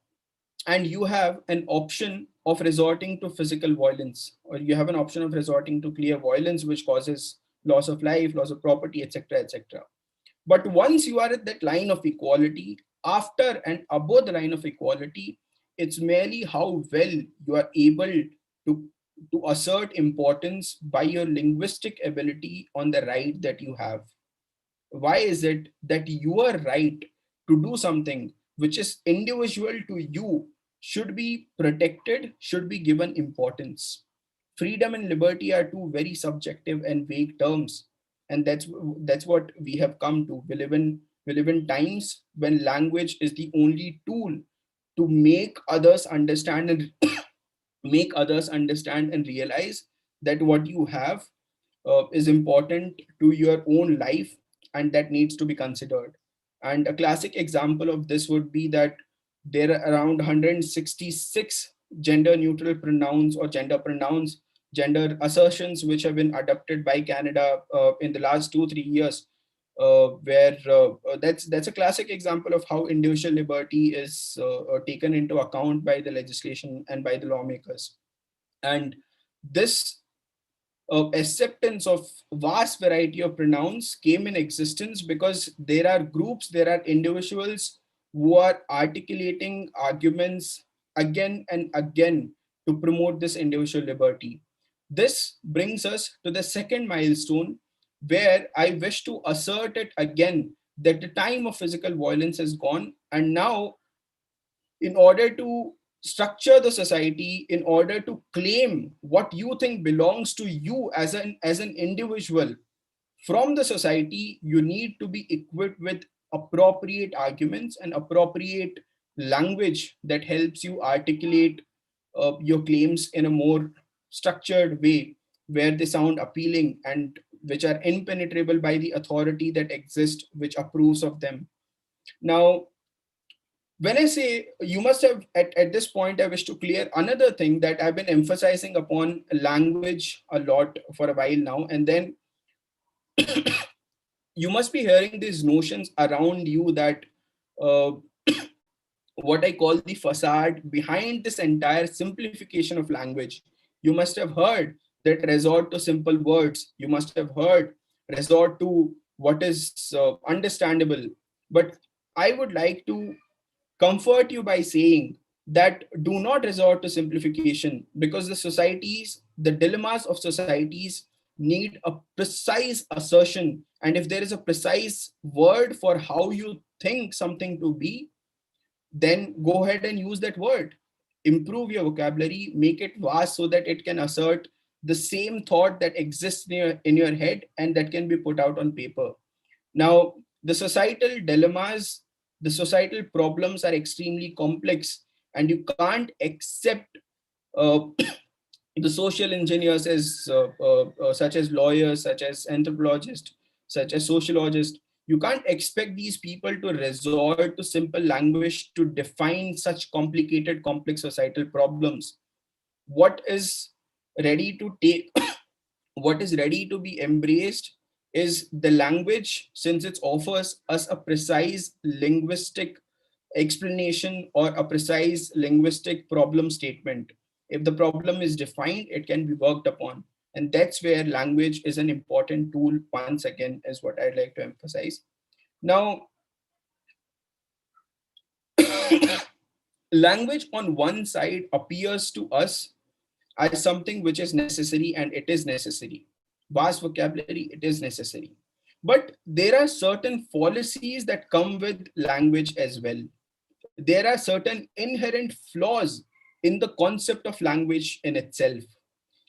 C: and you have an option of resorting to physical violence, or you have an option of resorting to clear violence which causes loss of life, loss of property, etc., etc. But once you are at that line of equality, after and above the line of equality, it's merely how well you are able to assert importance by your linguistic ability on the right that you have. Why is it that your right to do something which is individual to you should be protected, should be given importance? Freedom and liberty are two very subjective and vague terms, and that's what we have come to. We live in times when language is the only tool to make others understand and make others understand and realize that what you have is important to your own life, and that needs to be considered. And a classic example of this would be that there are around 166 gender neutral pronouns or gender pronouns, gender assertions which have been adopted by Canada in the last 2-3 years, where that's a classic example of how individual liberty is taken into account by the legislation and by the lawmakers. And this acceptance of vast variety of pronouns came in existence because there are groups, there are individuals who are articulating arguments again and again to promote this individual liberty. This brings us to the second milestone, where I wish to assert it again that the time of physical violence is gone, and now, in order to structure the society, in order to claim what you think belongs to you as an individual from the society, you need to be equipped with appropriate arguments and appropriate language that helps you articulate your claims in a more structured way, where they sound appealing and which are impenetrable by the authority that exists, which approves of them. Now, when I say you must have, at this point, I wish to clear another thing that I've been emphasizing upon language a lot for a while now. And then you must be hearing these notions around you that uh, what I call the facade behind this entire simplification of language. You must have heard that resort to simple words. You must have heard resort to what is understandable. But I would like to comfort you by saying that do not resort to simplification, because the dilemmas of societies need a precise assertion. And if there is a precise word for how you think something to be, then go ahead and use that word. Improve your vocabulary, make it vast so that it can assert the same thought that exists in your head and that can be put out on paper. Now, the societal dilemmas, the societal problems are extremely complex, and you can't accept uh, the social engineers such as lawyers, such as anthropologists, such as sociologists. You can't expect these people to resort to simple language to define such complicated, complex societal problems. What is ready to take what is ready to be embraced is the language, since it offers us a precise linguistic explanation or a precise linguistic problem statement. If the problem is defined, it can be worked upon. And that's where language is an important tool, once again, is what I'd like to emphasize. Now, language on one side appears to us as something which is necessary, and it is necessary. Vast vocabulary, it is necessary. But there are certain fallacies that come with language as well. There are certain inherent flaws in the concept of language in itself.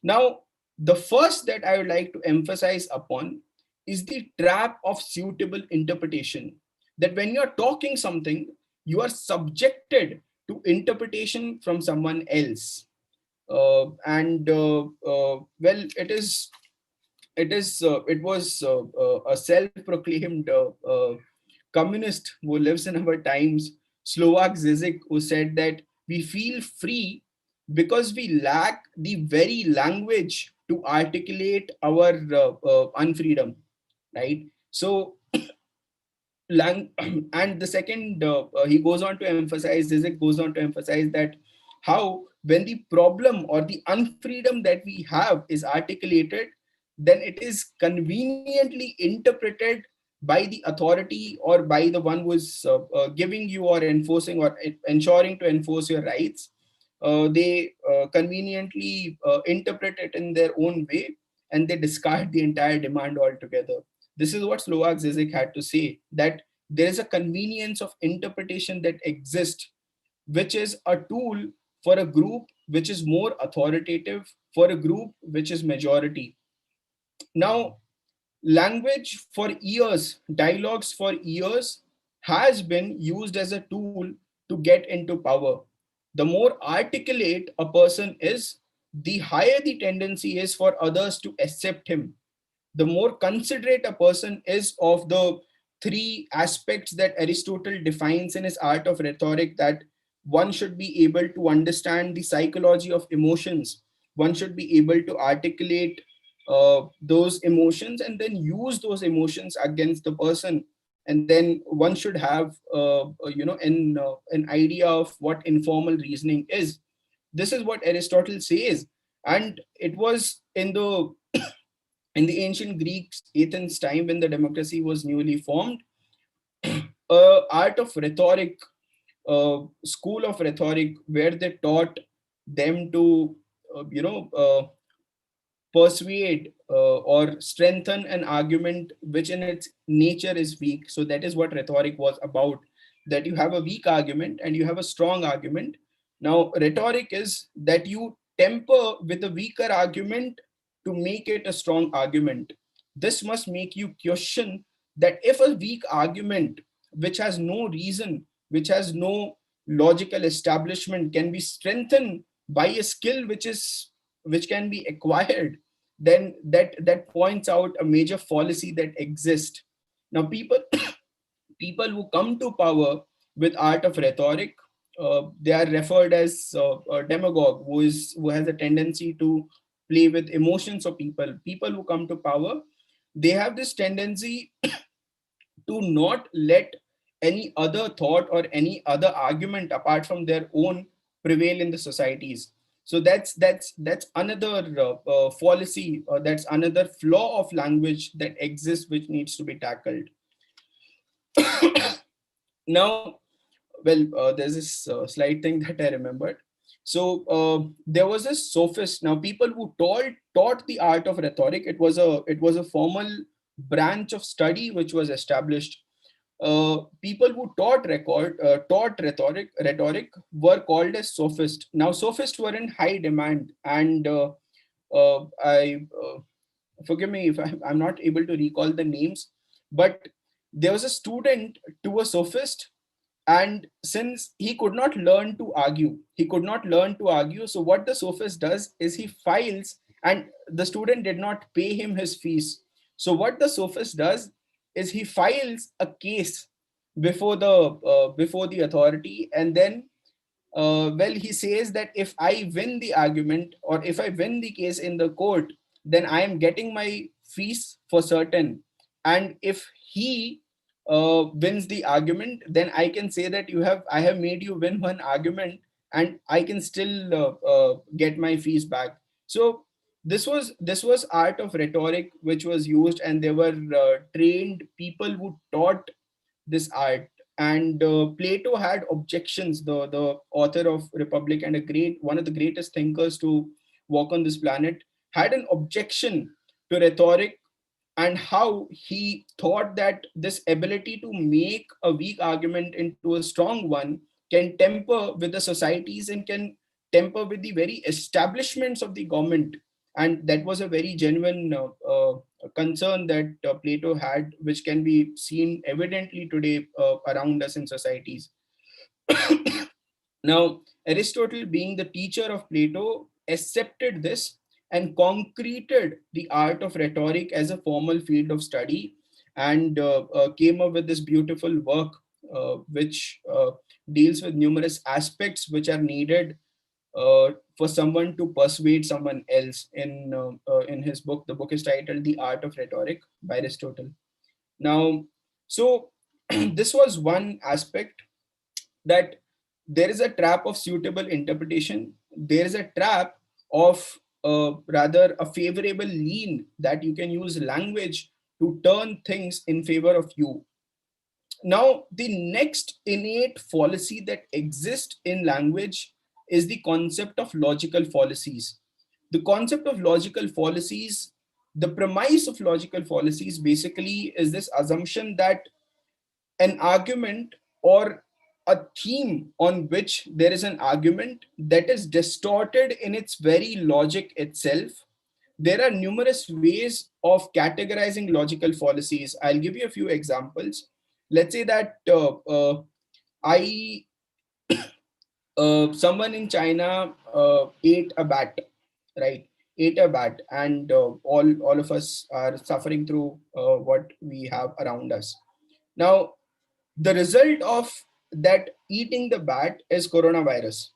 C: Now, the first that I would like to emphasize upon is the trap of suitable interpretation. That when you're talking something, you are subjected to interpretation from someone else. Well, it was a self-proclaimed communist who lives in our times, Slovak Zizek, who said that we feel free because we lack the very language to articulate our unfreedom, right? So and the second, he goes on to emphasize, Zizek goes on to emphasize that how when the problem or the unfreedom that we have is articulated, then it is conveniently interpreted by the authority or by the one who is giving you or enforcing or ensuring to enforce your rights. They conveniently interpret it in their own way, and they discard the entire demand altogether. This is what Slovak Zizek had to say, that there is a convenience of interpretation that exists, which is a tool for a group which is more authoritative, for a group which is majority. Now, language for years, dialogues for years, has been used as a tool to get into power. The more articulate a person is, the higher the tendency is for others to accept him. The more considerate a person is of the three aspects that Aristotle defines in his art of rhetoric, that one should be able to understand the psychology of emotions, one should be able to articulate those emotions and then use those emotions against the person, and then one should have an idea of what informal reasoning is. This is what Aristotle says. And it was in the ancient Greeks, Athens time, when the democracy was newly formed, art of rhetoric, school of rhetoric, where they taught them to, uh, you know, uh, persuade or strengthen an argument which in its nature is weak. So that is what rhetoric was about, that you have a weak argument and you have a strong argument. Now, rhetoric is that you temper with a weaker argument to make it a strong argument. This must make you question that if a weak argument, which has no reason, which has no logical establishment, can be strengthened by a skill which can be acquired, then that points out a major fallacy that exists. Now, people who come to power with art of rhetoric, they are referred as a demagogue, who has a tendency to play with emotions of people. People who come to power, they have this tendency to not let any other thought or any other argument apart from their own prevail in the societies. So that's another fallacy, or that's another flaw of language that exists, which needs to be tackled. Now, well, there's this slight thing that I remembered. So there was a sophist. Now, people who taught the art of rhetoric, it was a formal branch of study which was established. People who taught rhetoric were called as sophists. Now, sophists were in high demand, and I forgive me if I'm not able to recall the names, but there was a student to a sophist, and since he could not learn to argue, so what the sophist does is he files, and the student did not pay him his fees. So what the sophist does is he files a case before the authority, and then well, he says that if I win the argument, or if I win the case in the court, then I am getting my fees for certain. And if he wins the argument, then I can say that I have made you win one argument, and I can still get my fees back. So this was art of rhetoric which was used, and there were trained people who taught this art. And Plato had objections, the author of Republic and one of the greatest thinkers to walk on this planet, had an objection to rhetoric, and how he thought that this ability to make a weak argument into a strong one can temper with the societies and can temper with the very establishments of the government. And that was a very genuine concern that Plato had, which can be seen evidently today around us in societies. Now, Aristotle, being the teacher of Plato, accepted this and concreted the art of rhetoric as a formal field of study, and came up with this beautiful work, which deals with numerous aspects which are needed for someone to persuade someone else. In his book, the book is titled "The Art of Rhetoric" by Aristotle. Now, so this was one aspect, that there is a trap of suitable interpretation. There is a trap of rather a favorable lean, that you can use language to turn things in favor of you. Now, the next innate fallacy that exists in language is the concept of logical fallacies. The concept of logical fallacies, the premise of logical fallacies basically is this assumption that an argument, or a theme on which there is an argument, that is distorted in its very logic itself. There are numerous ways of categorizing logical fallacies. I'll give you a few examples. Let's say that I someone in China ate a bat, right? Ate a bat, and all of us are suffering through what we have around us. Now, the result of that eating the bat is coronavirus.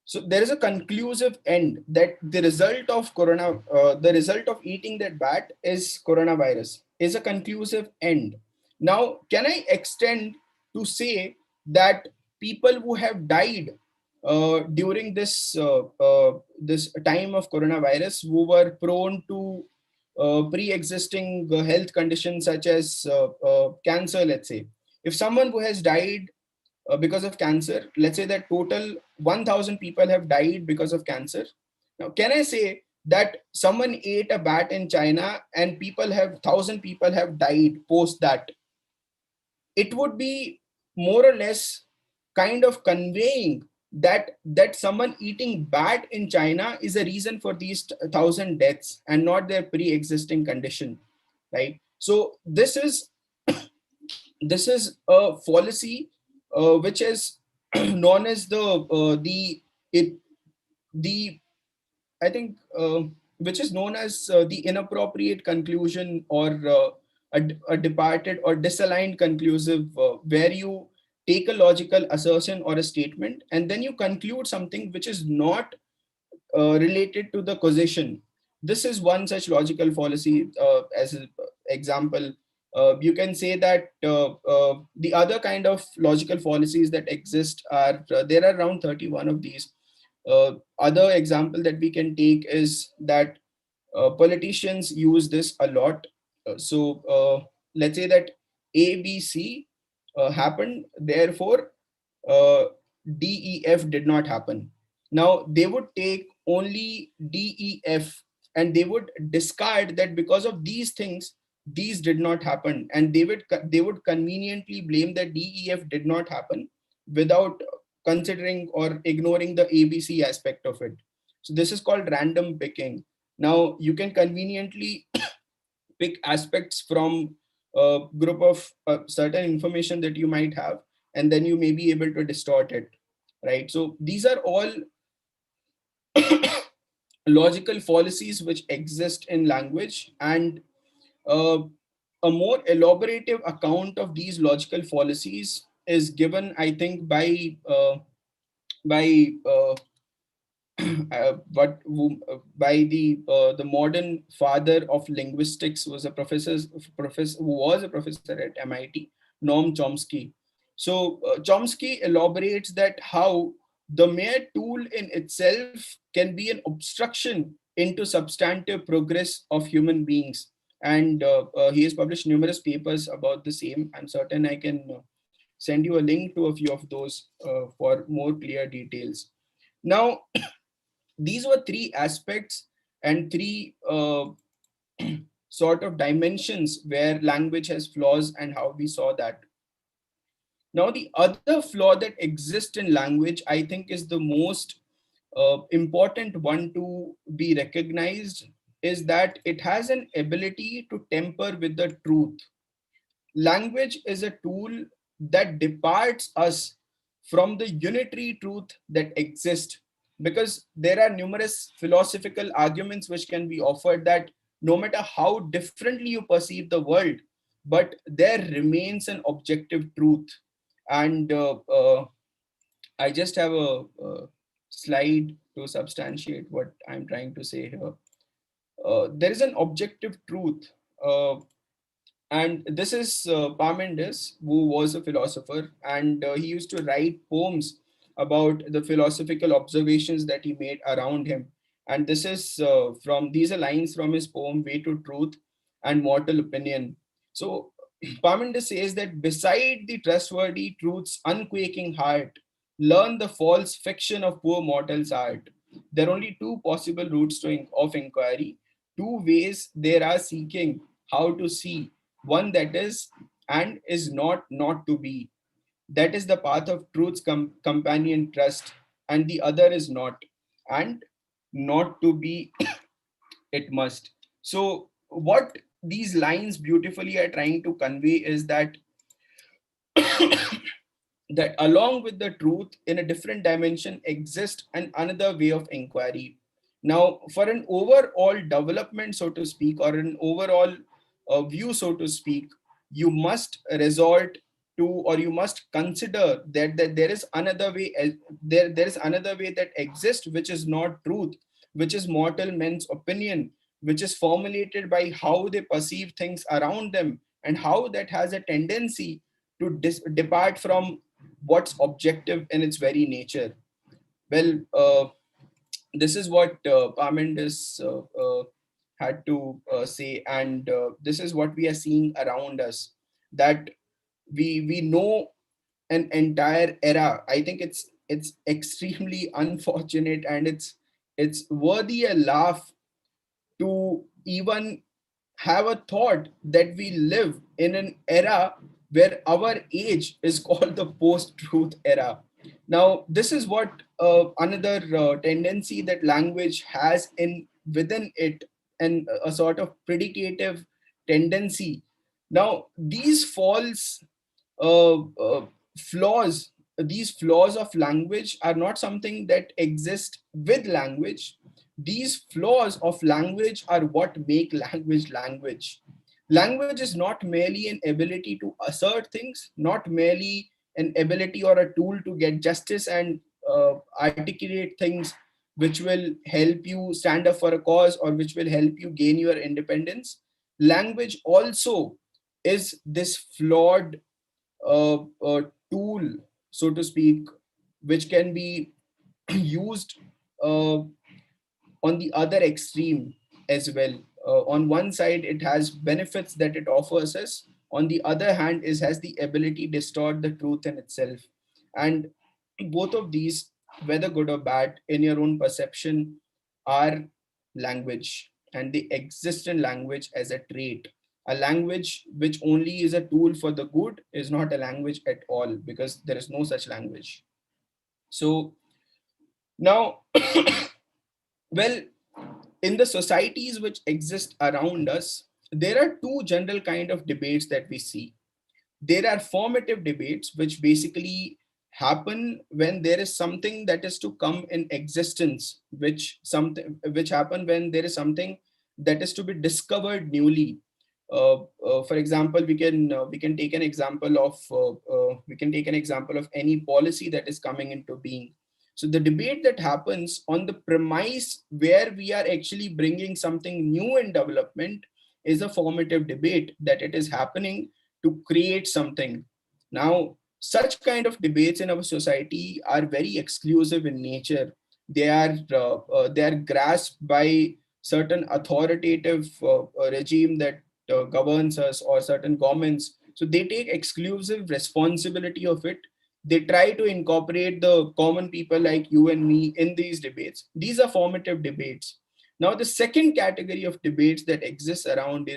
C: So there is a conclusive end, that the result of eating that bat is coronavirus, is a conclusive end. Now, can I extend to say that people who have died during this time of coronavirus, who were prone to pre-existing health conditions such as cancer, let's say, if someone who has died because of cancer, let's say that total 1000 people have died because of cancer. Now, can I say that someone ate a bat in China and 1000 people have died post that? It would be more or less kind of conveying that someone eating bat in China is a reason for these 1000 deaths and not their pre-existing condition, right? So this is a fallacy which is known as it the I think which is known as the inappropriate conclusion, or a departed or disaligned conclusive, where you take a logical assertion or a statement and then you conclude something which is not related to the causation. This is one such logical fallacy. As an example, you can say that the other kind of logical fallacies that exist are there are around 31 of these. Other example that we can take is that politicians use this a lot. Let's say that ABC happened, therefore uh, DEF did not happen. Now they would take only DEF and they would discard that because of these things, these did not happen, and they would conveniently blame that DEF did not happen without considering or ignoring the ABC aspect of it. So this is called random picking. Now you can conveniently pick aspects from a group of certain information that you might have, and then you may be able to distort it, right? So these are all logical fallacies which exist in language, and uh, a more elaborative account of these logical fallacies is given, I think, by by the modern father of linguistics, was a professor who was a professor at MIT, Noam Chomsky. So Chomsky elaborates that how the mere tool in itself can be an obstruction into substantive progress of human beings, and he has published numerous papers about the same. I'm certain I can send you a link to a few of those for more clear details. Now, these were three aspects and three sort of dimensions where language has flaws and how we saw that. Now, the other flaw that exists in language, I think, is the most important one to be recognized, is that it has an ability to temper with the truth. Language is a tool that departs us from the unitary truth that exists, because there are numerous philosophical arguments which can be offered that no matter how differently you perceive the world, but there remains an objective truth. And I just have a slide to substantiate what I'm trying to say here. There is an objective truth. And this is Parmenides, who was a philosopher, and he used to write poems about the philosophical observations that he made around him. And this is these are lines from his poem Way to Truth and Mortal Opinion. So Parmenides says that beside the trustworthy truth's unquaking heart, learn the false fiction of poor mortal's art. There are only two possible routes of inquiry, two ways there are seeking how to see, one that is and is not to be. That is the path of truth's companion trust, and the other is not, and not to be it must. So what these lines beautifully are trying to convey is that along with the truth in a different dimension exists an another way of inquiry. Now, for an overall development, so to speak, or an overall view, so to speak, you must resort to, or you must consider that there is another way. There is another way that exists, which is not truth, which is mortal men's opinion, which is formulated by how they perceive things around them, and how that has a tendency to depart from what's objective in its very nature. Well, this is what Parmenides had to say, and this is what we are seeing around us. That we know an entire era. I think it's extremely unfortunate, and it's worthy a laugh to even have a thought that we live in an era where our age is called the post-truth era. Now, this is what another tendency that language has in within it, and a sort of predicative tendency. Now, these false flaws, these flaws of language are not something that exist with language. These flaws of language are what make language language. Language is not merely an ability to assert things, not merely an ability or a tool to get justice and articulate things which will help you stand up for a cause or which will help you gain your independence. Language also is this flawed tool, so to speak, which can be used uh, on the other extreme as well. On one side, it has benefits that it offers us. On the other hand, it has the ability to distort the truth in itself. And both of these, whether good or bad, in your own perception, are language, and they exist in language as a trait. A language which only is a tool for the good is not a language at all, because there is no such language. So now, well, in the societies which exist around us, there are two general kind of debates that we see. There are formative debates, which basically happen when there is something that is to come in existence, which happen when there is something that is to be discovered newly. For example, we can take an example of any policy that is coming into being. So the debate that happens on the premise where we are actually bringing something new in development is a formative debate, that it is happening to create something. Now, such kind of debates in our society are very exclusive in nature. They are grasped by certain authoritative regime that governs us, or certain governments. So they take exclusive responsibility of it. They try to incorporate the common people like you and me in these debates. These are formative debates. Now, the second category of debates that exists around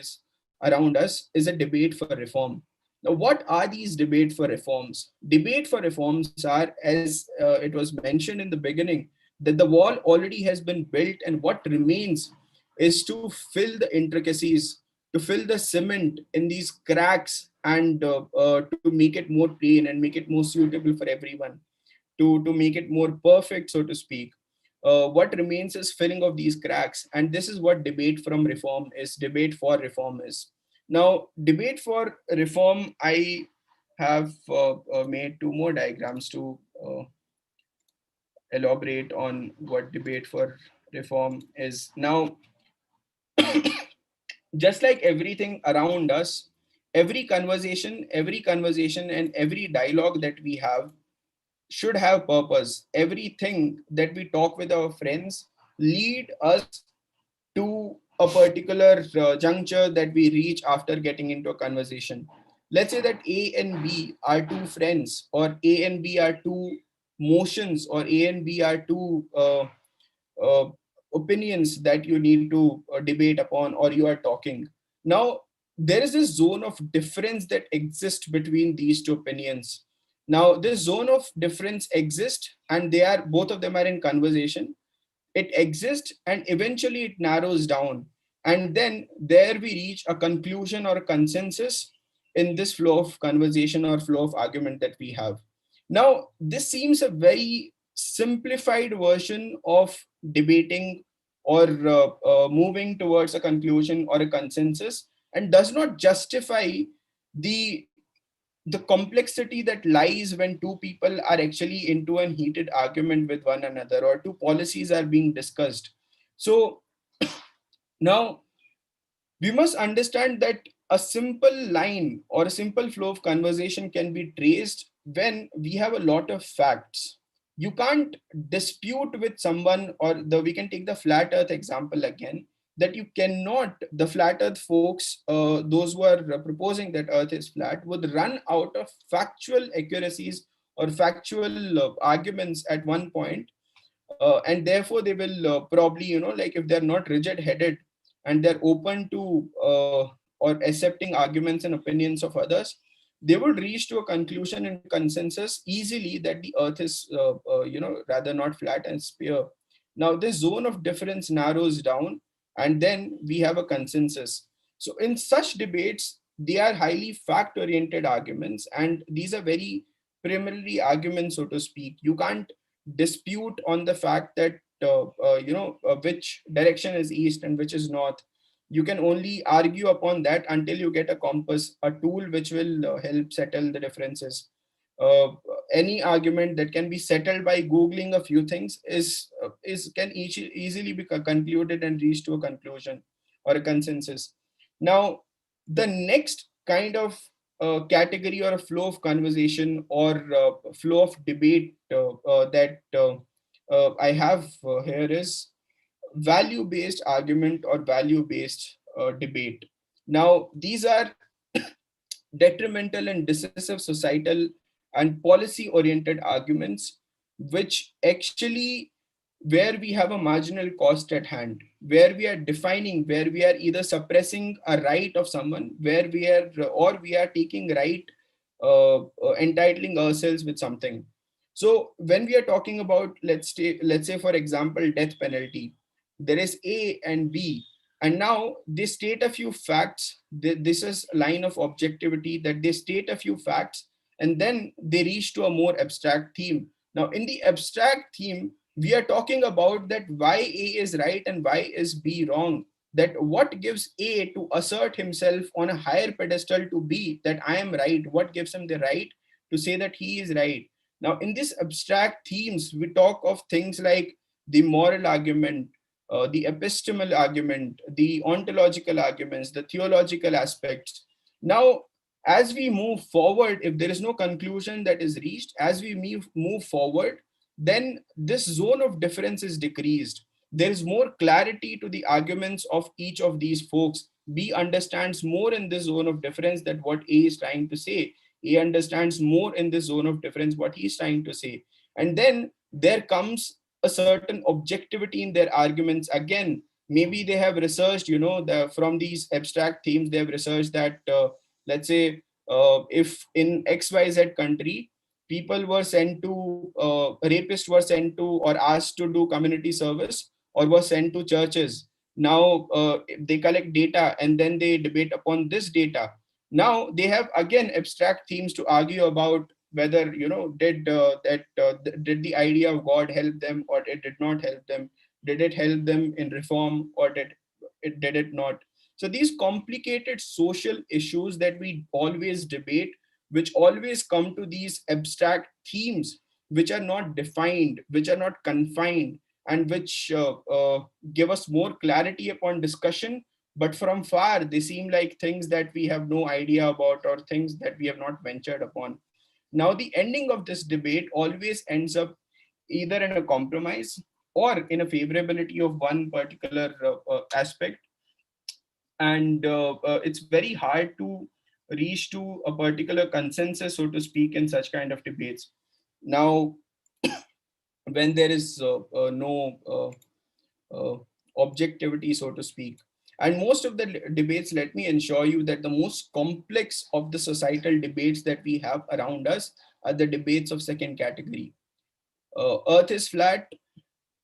C: us is a debate for reform. Now, what are these debate for reforms? Debate for reforms are, as it was mentioned in the beginning, that the wall already has been built, and what remains is to fill the intricacies, to fill the cement in these cracks, and to make it more plain and make it more suitable for everyone, to make it more perfect, so to speak. What remains is filling of these cracks, and this is what debate from reform is. Debate for reform is. Now, debate for reform, I have made two more diagrams to elaborate on what debate for reform is. Now, just like everything around us, every conversation and every dialogue that we have should have purpose. Everything that we talk with our friends lead us to a particular juncture that we reach after getting into a conversation. Let's say that A and B are two friends, or A and B are two motions, or A and B are two uh, opinions that you need to debate upon, or you are talking. Now, there is this zone of difference that exists between these two opinions. Now, this zone of difference exists, and they are, both of them are in conversation. It exists, and eventually it narrows down, and then there we reach a conclusion or a consensus in this flow of conversation or flow of argument that we have. Now, this seems a very simplified version of debating, or moving towards a conclusion or a consensus, and does not justify the the complexity that lies when two people are actually into an heated argument with one another, or two policies are being discussed. So now we must understand that a simple line or a simple flow of conversation can be traced when we have a lot of facts. You can't dispute with someone, or we can take the flat earth example again, that you cannot, the flat earth folks, those who are proposing that earth is flat, would run out of factual accuracies or factual arguments at one point, and therefore they will probably, like, if they're not rigid headed and they're open to or accepting arguments and opinions of others, they would reach to a conclusion and consensus easily that the earth is rather not flat and sphere. Now this zone of difference narrows down, and then we have a consensus. So in such debates, they are highly fact oriented arguments, and these are very primarily arguments, so to speak. You can't dispute on the fact that which direction is east and which is north. You can only argue upon that until you get a compass, a tool which will help settle the differences. uh, any argument that can be settled by googling a few things is can easily be concluded and reach to a conclusion or a consensus. Now, the next kind of category or a flow of conversation or flow of debate that I have here is value based argument or value based debate. Now, these are detrimental and decisive societal and policy oriented arguments, which actually, where we have a marginal cost at hand, where we are defining, where we are either suppressing a right of someone, where we are, or we are taking right, entitling ourselves with something. So when we are talking about, let's say for example, death penalty, there is A and B, and now they state a few facts. This is a line of objectivity, that they state a few facts, and then they reach to a more abstract theme. Now in the abstract theme, we are talking about that why A is right and why is B wrong, that what gives A to assert himself on a higher pedestal to B, that I am right, what gives him the right to say that he is right. Now in these abstract themes, we talk of things like the moral argument, the epistemal argument, the ontological arguments, the theological aspects. Now, as we move forward, if there is no conclusion that is reached, as we move forward, then this zone of difference is decreased. There is more clarity to the arguments of each of these folks. B understands more in this zone of difference that what A is trying to say. A understands more in this zone of difference what he is trying to say. And then there comes a certain objectivity in their arguments again, maybe they have researched, from these abstract themes, they have researched that, let's say, if in XYZ country, people were sent to, rapists were sent to or asked to do community service, or were sent to churches. Now they collect data and then they debate upon this data. Now they have again abstract themes to argue about whether, did the idea of God help them or it did not help them, did it help them in reform or did it not. So these complicated social issues that we always debate, which always come to these abstract themes, which are not defined, which are not confined, and which give us more clarity upon discussion, but from far they seem like things that we have no idea about, or things that we have not ventured upon. Now the ending of this debate always ends up either in a compromise or in a favorability of one particular aspect. And it's very hard to reach to a particular consensus, so to speak, in such kind of debates. Now, when there is no objectivity, so to speak. And most of the debates, let me ensure you that the most complex of the societal debates that we have around us are the debates of second category. Earth is flat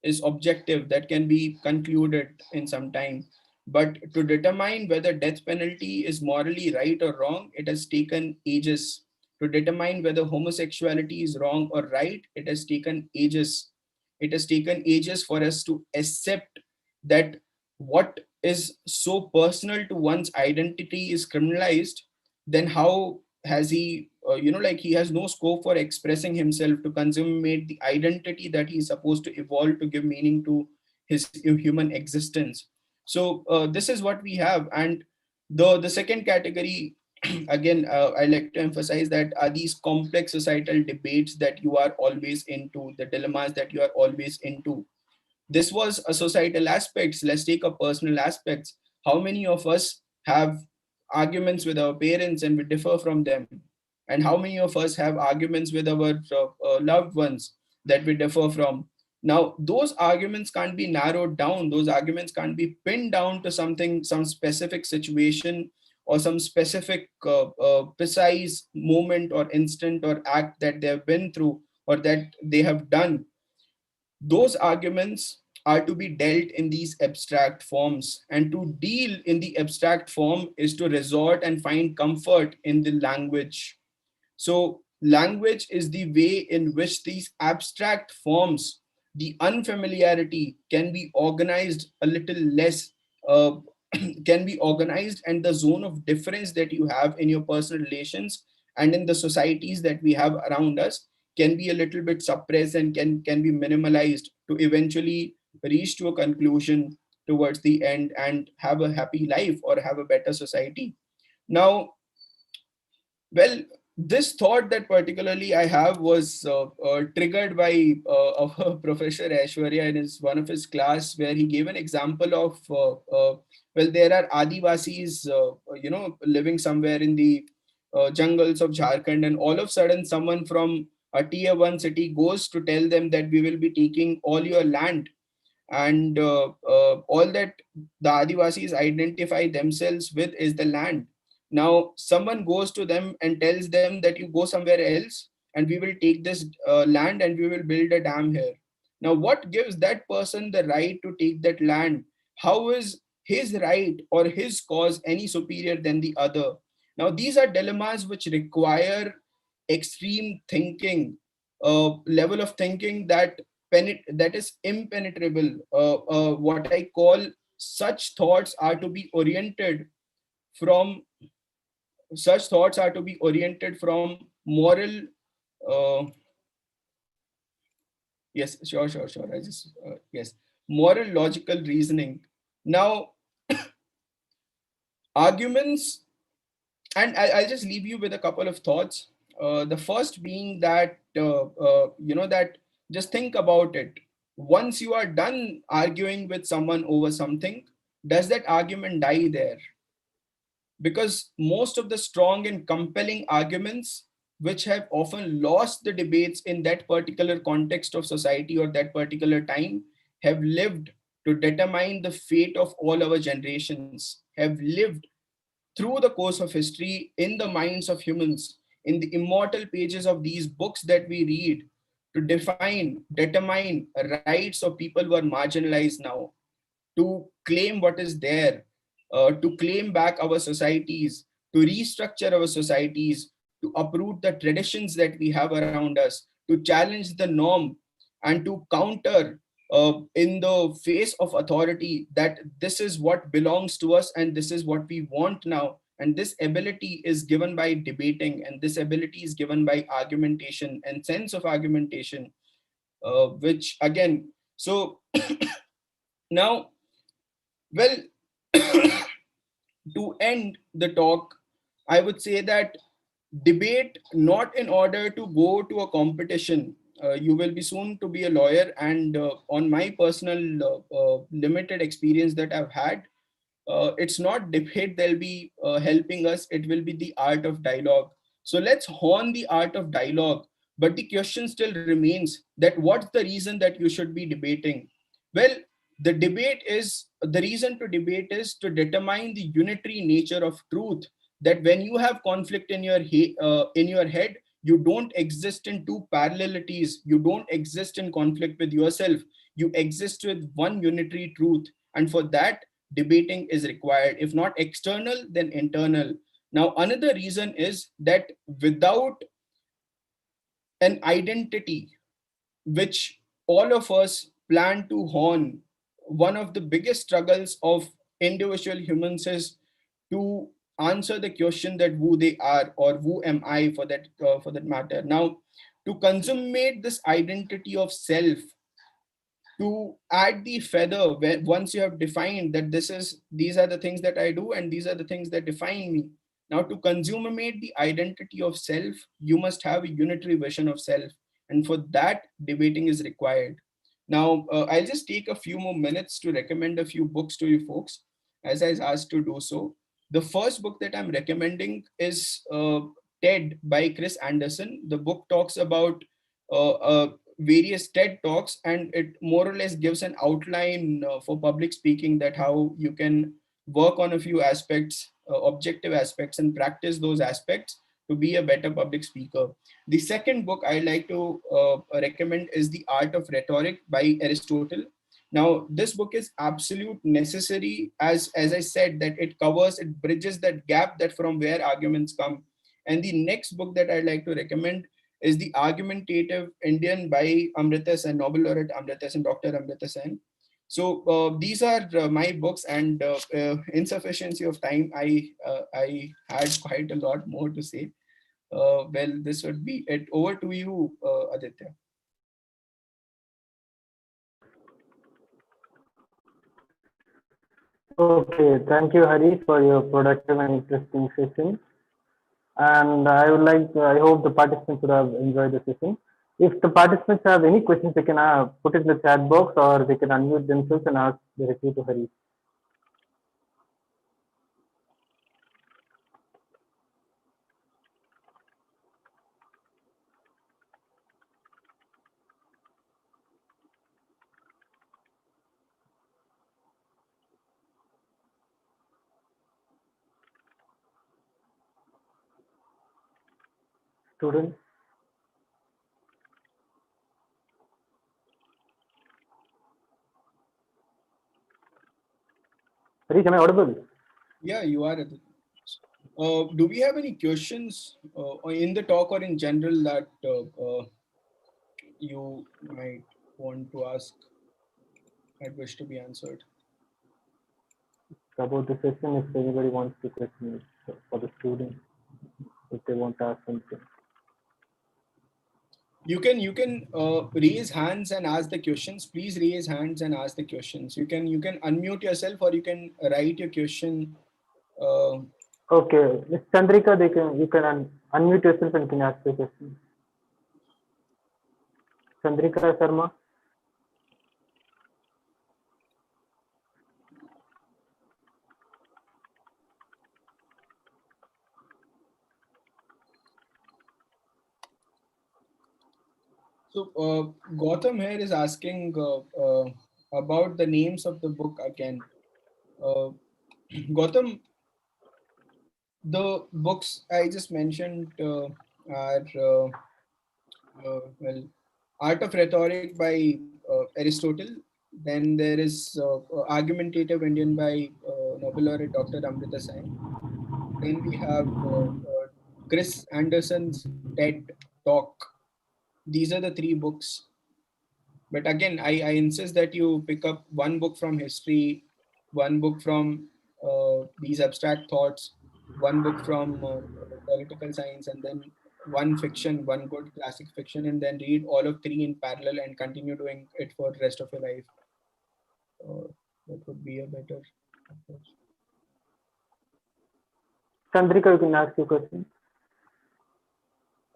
C: is objective, that can be concluded in some time. But to determine whether death penalty is morally right or wrong, it has taken ages. To determine whether homosexuality is wrong or right, it has taken ages. It has taken ages for us to accept that what is so personal to one's identity is criminalized. Then how has he, like he has no scope for expressing himself to consummate the identity that he's supposed to evolve to give meaning to his human existence. So this is what we have. And the second category, again, I like to emphasize that are these complex societal debates that you are always into, the dilemmas that you are always into. This was a societal aspects. Let's take a personal aspects. How many of us have arguments with our parents and we differ from them? And how many of us have arguments with our loved ones that we differ from? Now, those arguments can't be narrowed down. Those arguments can't be pinned down to something, some specific situation, or some specific precise moment or instant or act that they have been through or that they have done. Those arguments are to be dealt in these abstract forms, and to deal in the abstract form is to resort and find comfort in the language. So language is the way in which these abstract forms, the unfamiliarity, can be organized a little less, uh, can be organized, and the zone of difference that you have in your personal relations and in the societies that we have around us can be a little bit suppressed and can be minimalized to eventually reach to a conclusion towards the end and have a happy life or have a better society. Now, well, this thought that particularly I have was triggered by our Professor Aishwarya in his one of his class, where he gave an example of well, there are Adivasis, living somewhere in the jungles of Jharkhand, and all of a sudden, someone from a tier one city goes to tell them that we will be taking all your land, and all that the Adivasis identify themselves with is the land. Now, someone goes to them and tells them that you go somewhere else and we will take this land and we will build a dam here. Now, what gives that person the right to take that land? How is his right or his cause any superior than the other? Now, these are dilemmas which require extreme thinking, level of thinking that is impenetrable. What I call such thoughts are to be oriented from such thoughts are to be oriented from moral. Uh, yes, sure. I just yes, moral logical reasoning. Now, arguments, and I'll just leave you with a couple of thoughts. The first being that that just think about it. Once you are done arguing with someone over something, does that argument die there? Because most of the strong and compelling arguments, which have often lost the debates in that particular context of society or that particular time, have lived to determine the fate of all our generations, have lived through the course of history in the minds of humans, in the immortal pages of these books that we read, to determine rights of people who are marginalized now, to claim what is there, to claim back our societies, to restructure our societies, to uproot the traditions that we have around us, to challenge the norm, and to counter in the face of authority that this is what belongs to us and this is what we want now. And this ability is given by debating, and this ability is given by argumentation and sense of argumentation, which again, so now, well, to end the talk, I would say that debate not in order to go to a competition. You will be soon to be a lawyer, and on my personal limited experience that I've had, it's not debate that'll be helping us, it will be the art of dialogue. So let's hone the art of dialogue. But the question still remains that what's the reason that you should be debating? Well, the reason to debate is to determine the unitary nature of truth. That when you have conflict in in your head, you don't exist in two parallelities, you don't exist in conflict with yourself, you exist with one unitary truth. And for that, debating is required, if not external, then internal. Now, another reason is that without an identity, which all of us plan to hone, one of the biggest struggles of individual humans is to answer the question that who they are, or who am I, for that matter. Now, to consummate this identity of self, to add the feather, where once you have defined that these are the things that I do and these are the things that define me. Now, to consummate the identity of self, you must have a unitary vision of self, and for that, debating is required. Now, I'll just take a few more minutes to recommend a few books to you folks, as I was asked to do so. The first book that I'm recommending is TED by Chris Anderson. The book talks about various TED talks, and it more or less gives an outline for public speaking, that how you can work on a few aspects, objective aspects, and practice those aspects to be a better public speaker. The second book I like to recommend is The Art of Rhetoric by Aristotle. Now, this book is absolute necessary, as I said, that it bridges that gap that from where arguments come. And the next book that I'd like to recommend is The Argumentative Indian by Amrita Sen, Nobel laureate Amrita Sen, Dr. Amrita Sen. So these are my books, and insufficiency of time, I had quite a lot more to say. Well, this would be it. Over to you, Aditya.
D: Okay, thank you, Harish, for your productive and interesting session. And I hope the participants would have enjoyed the session. If the participants have any questions, they can put it in the chat box, or they can unmute themselves and ask directly to Harish. Students, Harish, am I audible?
C: Yeah, you are, Aditya. Do we have any questions or in the talk or in general that you might want to ask, might wish to be answered?
D: About the session, if anybody wants to question for the students, if they want to ask something.
C: You can raise hands and ask the questions. Please raise hands and ask the questions. You can unmute yourself, or you can write your question. Uh,
D: Okay, Ms. Chandrika, you can unmute yourself and can ask the question. Chandrika Sharma.
C: so Gautam here is asking. about the names of the book again. Uh, Gautam, the books I just mentioned are well, Art of Rhetoric by Aristotle. Then there is Argumentative Indian by Nobel laureate Dr. Amrita Sen. Then we have Chris Anderson's TED Talk. These are the three books. But again, I insist that you pick up one book from history, one book from these abstract thoughts, one book from political science, and then one fiction, one good classic fiction, and then read all of three in parallel and continue doing it for the rest of your life. Uh, that would be a better approach.
D: Chandrika, you can ask your question.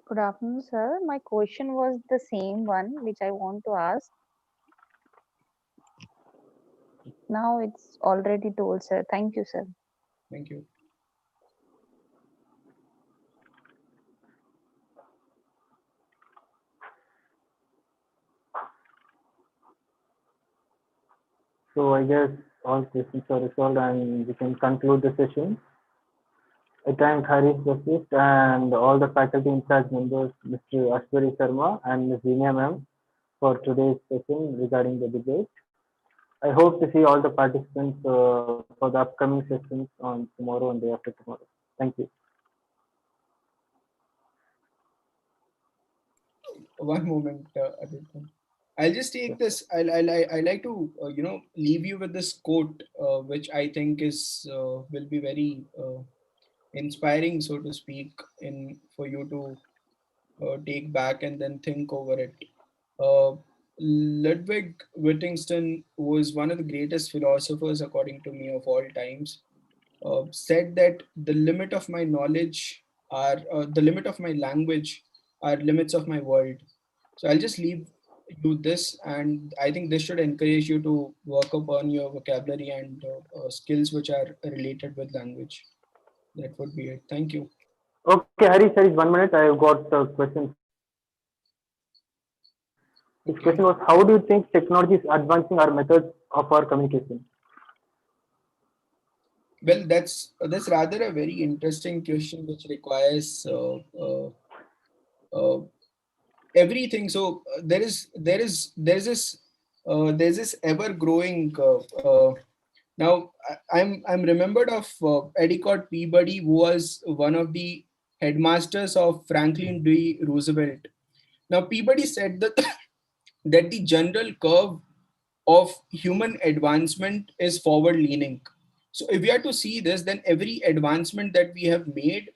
E: Good afternoon, sir. My question was the same one which I want to ask. Now it's already told, sir. Thank you, sir.
C: Thank you.
D: So I guess all questions are resolved and we can conclude the session. I thank Harish, Vashisth, and all the faculty in charge members, Mr. Ashwari Sharma and Ms. Vinya ma'am, for today's session regarding the debate. I hope to see all the participants for the upcoming sessions on tomorrow and day after tomorrow. Thank you.
C: One moment, Aditya. I'll just take this. I like to leave you with this quote, which I think is will be very inspiring, so to speak, in for you to take back and then think over it. Uh, Ludwig Wittgenstein, who is one of the greatest philosophers, according to me, of all times, said that the limit of my knowledge are the limit of my language are limits of my world. So I'll just leave you this, and I think this should encourage you to work upon your vocabulary and skills which are related with language. That would be it. Thank you.
D: Okay, Harish, 1 minute. I've got a question for you. His question
C: Okay.
D: was, how do you think technology is advancing our methods of our communication?
C: Well, that's rather a very interesting question, which requires uh, everything. So there's this ever growing. Now I'm remembered of Edicott Peabody, who was one of the headmasters of Franklin D. Roosevelt. Now Peabody said that that the general curve of human advancement is forward leaning. So if we are to see this, then every advancement that we have made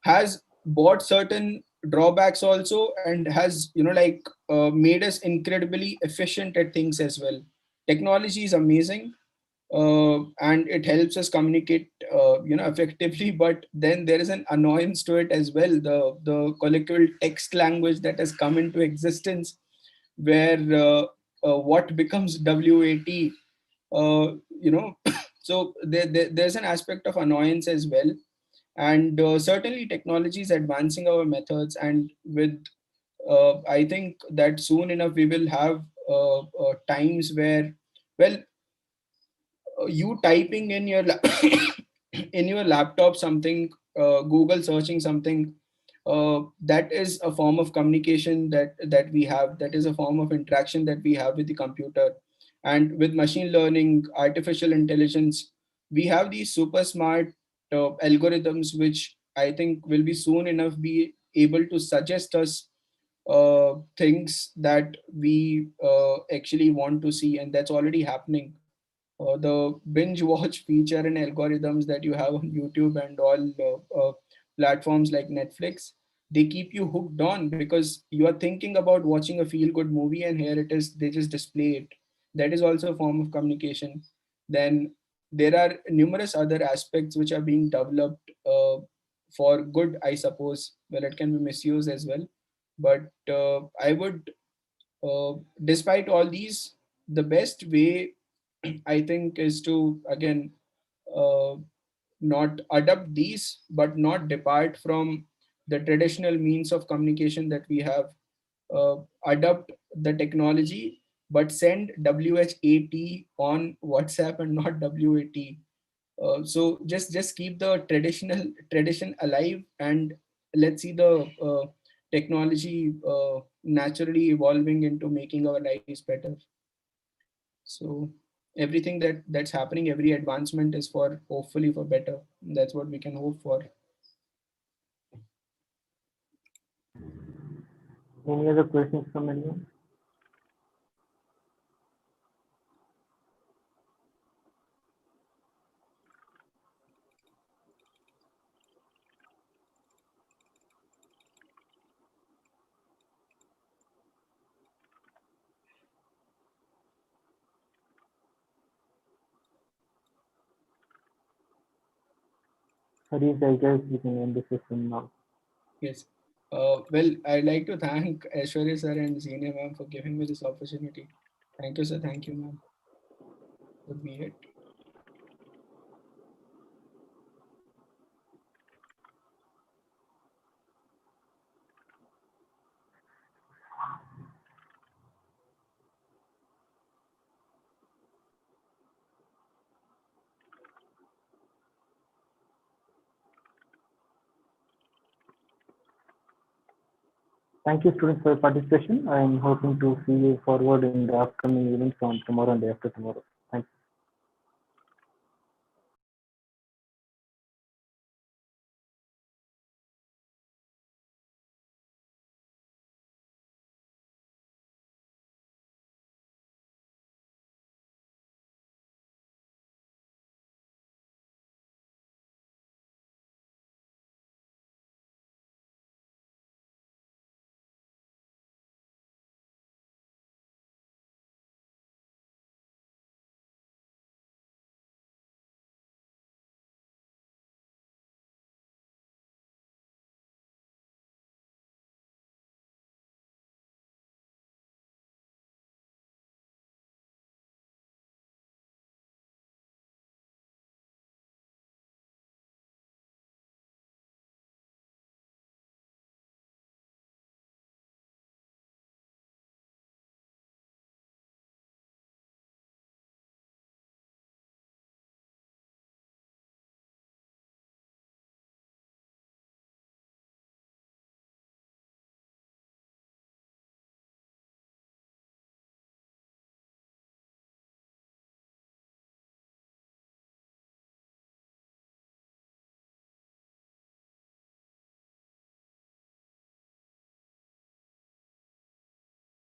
C: has brought certain drawbacks also, and has made us incredibly efficient at things as well. Technology is amazing, and it helps us communicate effectively, but then there is an annoyance to it as well, the colloquial text language that has come into existence, where what becomes WAT, so there's an aspect of annoyance as well. And certainly technology is advancing our methods, and with I think that soon enough we will have times where, well, you typing in your in your laptop something, Google searching something, that is a form of communication that we have, that is a form of interaction that we have with the computer. And with machine learning, artificial intelligence, we have these super smart algorithms, which I think will be soon enough be able to suggest us things that we actually want to see, and that's already happening. The binge watch feature and algorithms that you have on YouTube and all platforms like Netflix, they keep you hooked on because you are thinking about watching a feel good movie, and here it is, they just display it. That is also a form of communication. Then there are numerous other aspects which are being developed for good, I suppose. Well, it can be misused as well. But I would, despite all these, the best way I think is to again uh, not adopt these, but not depart from the traditional means of communication that we have. Adopt the technology, but send WHAT on WhatsApp and not WAT. So just keep the tradition alive, and let's see the technology naturally evolving into making our lives better. So everything that's happening, every advancement is for hopefully for better. That's what we can hope for.
D: Any other questions from anyone? Harish, I guess we can end the session now.
C: Yes. Well, I'd like to thank Aishwarya sir and Zenia ma'am for giving me this opportunity. Thank you, sir. Thank you, ma'am. Would be it.
D: Thank you, students, for your participation. I am hoping to see you forward in the upcoming events on tomorrow and day after tomorrow.